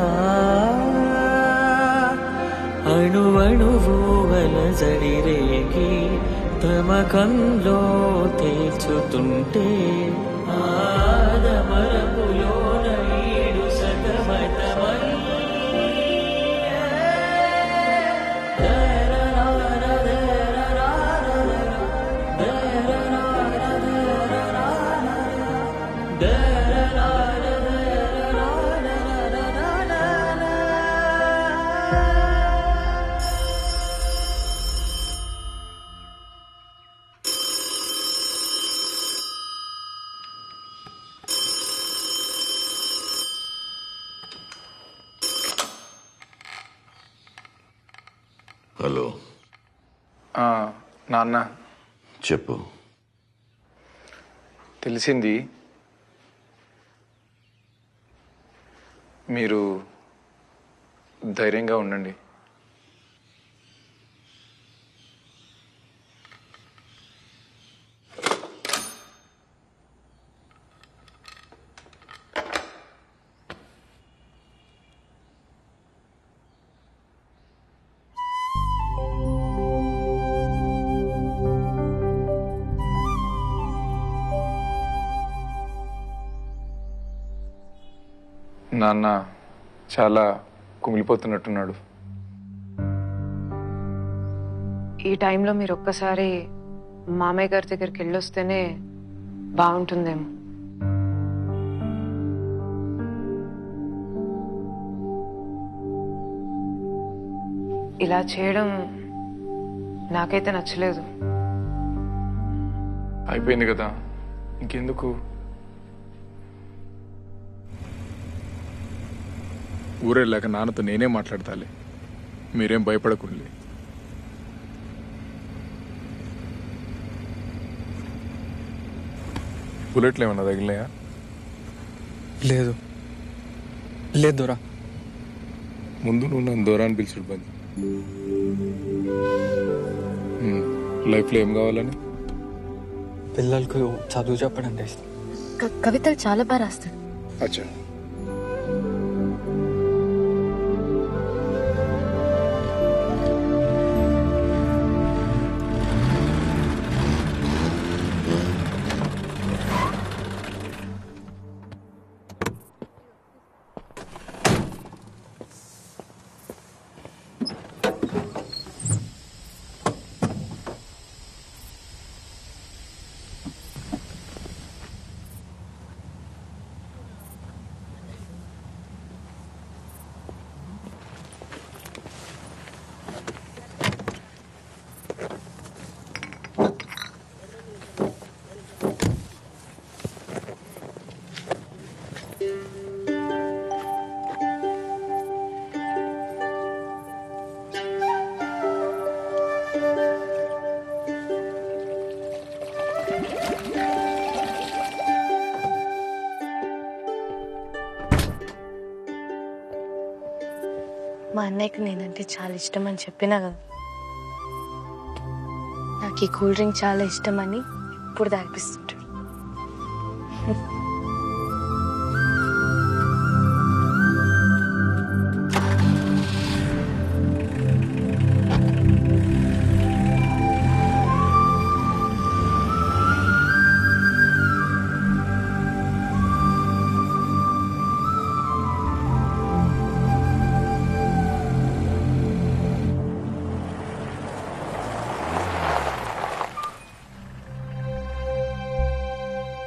అణువణువు అలజడి రేగి తమకంలో తేల్చుతుంటే ఆదమరపులోన ఈడు సతమతమై
హలో
నాన్న
చెప్పు.
తెలిసింది, మీరు ధైర్యంగా ఉండండి. నాన్న చాలా కుమిలిపోతున్నట్టున్నాడు.
ఈ టైంలో మీరు ఒక్కసారి మామయ్య గారి దగ్గరికి వెళ్ళొస్తేనే బాగుంటుందేమో. ఇలా చేయడం నాకైతే నచ్చలేదు.
అయిపోయింది కదా, ఇంకెందుకు? ఊరెళ్ళాక నాన్నతో నేనే మాట్లాడతాలే, మీరేం భయపడకుండి. బుల్లెట్లు ఏమన్నా తగిలినాయా?
లేదు లేదు దొరా.
ముందు నువ్వు నన్ను దూరా అని పిలిచుడు బంద్. లైఫ్లో ఏం కావాలని?
పిల్లలకు చదువు చెప్పడం ఇష్టం.
కవితలు చాలా బాగా రాస్తాడు.
అచ్చా,
మా అన్నయ్యకి నేనంటే చాలా ఇష్టం అని చెప్పినా కదా. నాకు ఈ కూల్ డ్రింక్ చాలా ఇష్టం అని ఇప్పుడు తాగిపిస్తుంటాడు.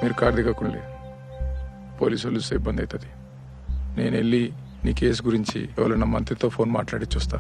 మీరు కారు దిగకుండే, పోలీసు వాళ్ళు చూస్తే ఇబ్బంది అవుతుంది. నేను వెళ్ళి నీ కేసు గురించి ఎవరైనా మంత్రితో ఫోన్ మాట్లాడి చూస్తా.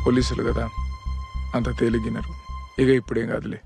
పోలీసులు కదా, అంత తేలిగినారు. ఇక ఇప్పుడేం కాదులే.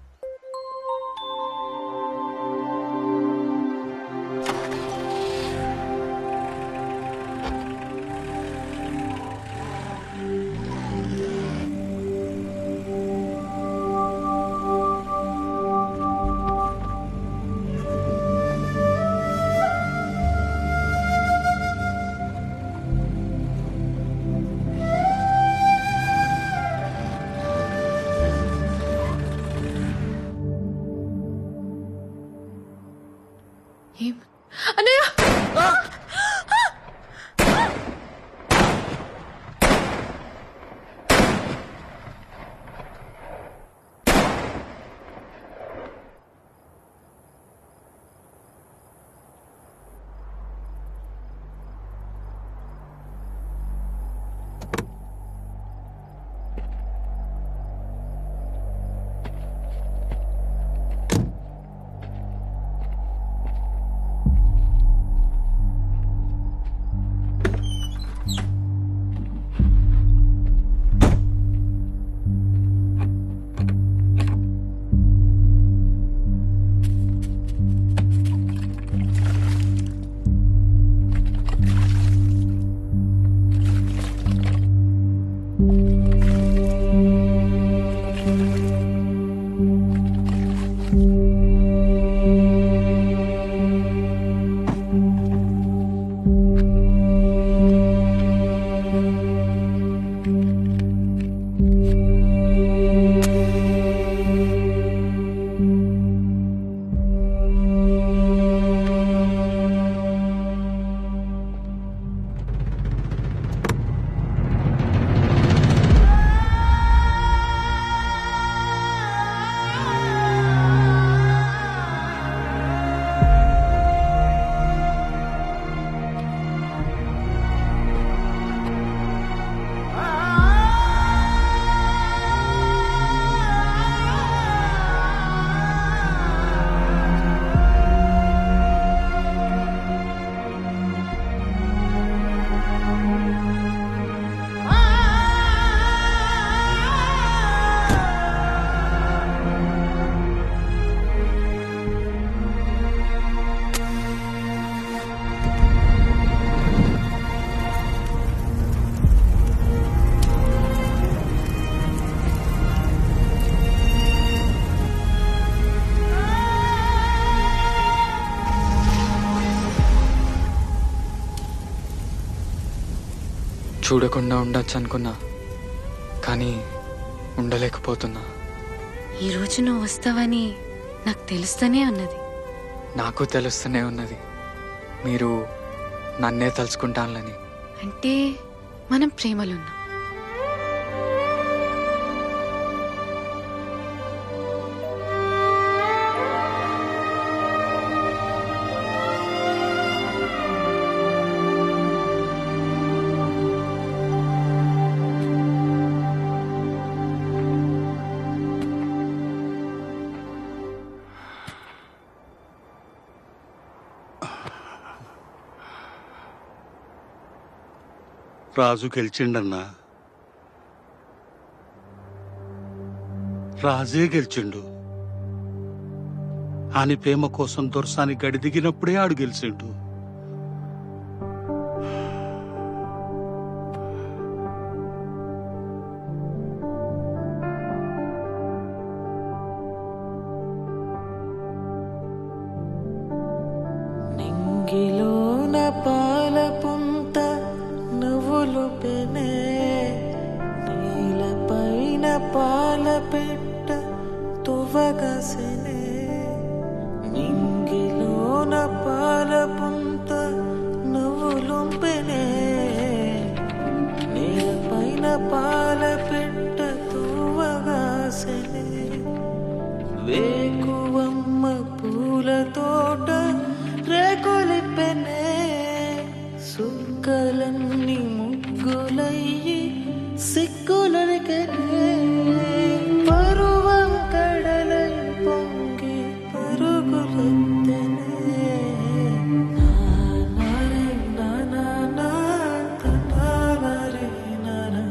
చూడకుండా ఉండొచ్చు అనుకున్నా, కానీ ఉండలేకపోతున్నా.
ఈరోజు నువ్వు వస్తావని నాకు తెలుస్తూనే ఉన్నది.
నాకు తెలుస్తూనే ఉన్నది మీరు నన్నే తలుచుకుంటానులని.
అంటే మనం ప్రేమలున్నాం.
రాజు గెలిచిండన్నా. రాజే గెలిచిండు. ఆని ప్రేమ కోసం దొరసాని గడి దిగినప్పుడే ఆడు గెలిచిండు.
నింగిలోన పాల పుంత నవ్వులు పెనే, నీలపైన పాల పెట్ట తువగసెనే. నింగిలోన పాల పుంత నవ్వులు పెనే, నీలపైన పాల పెట్ట తువగసెనే. వేకువమ్మ పూల తోట రేకులిపెనే, సుక్కలన్నీ ముగ్గులయ్యి సిగ్గులనికెనే. పరువం కడలై పొంగి పరుగులెత్తెనే. నానరే నానా తనానరే నానా,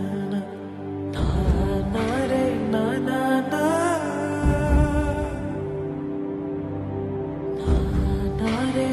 నానరే నానా, నానరే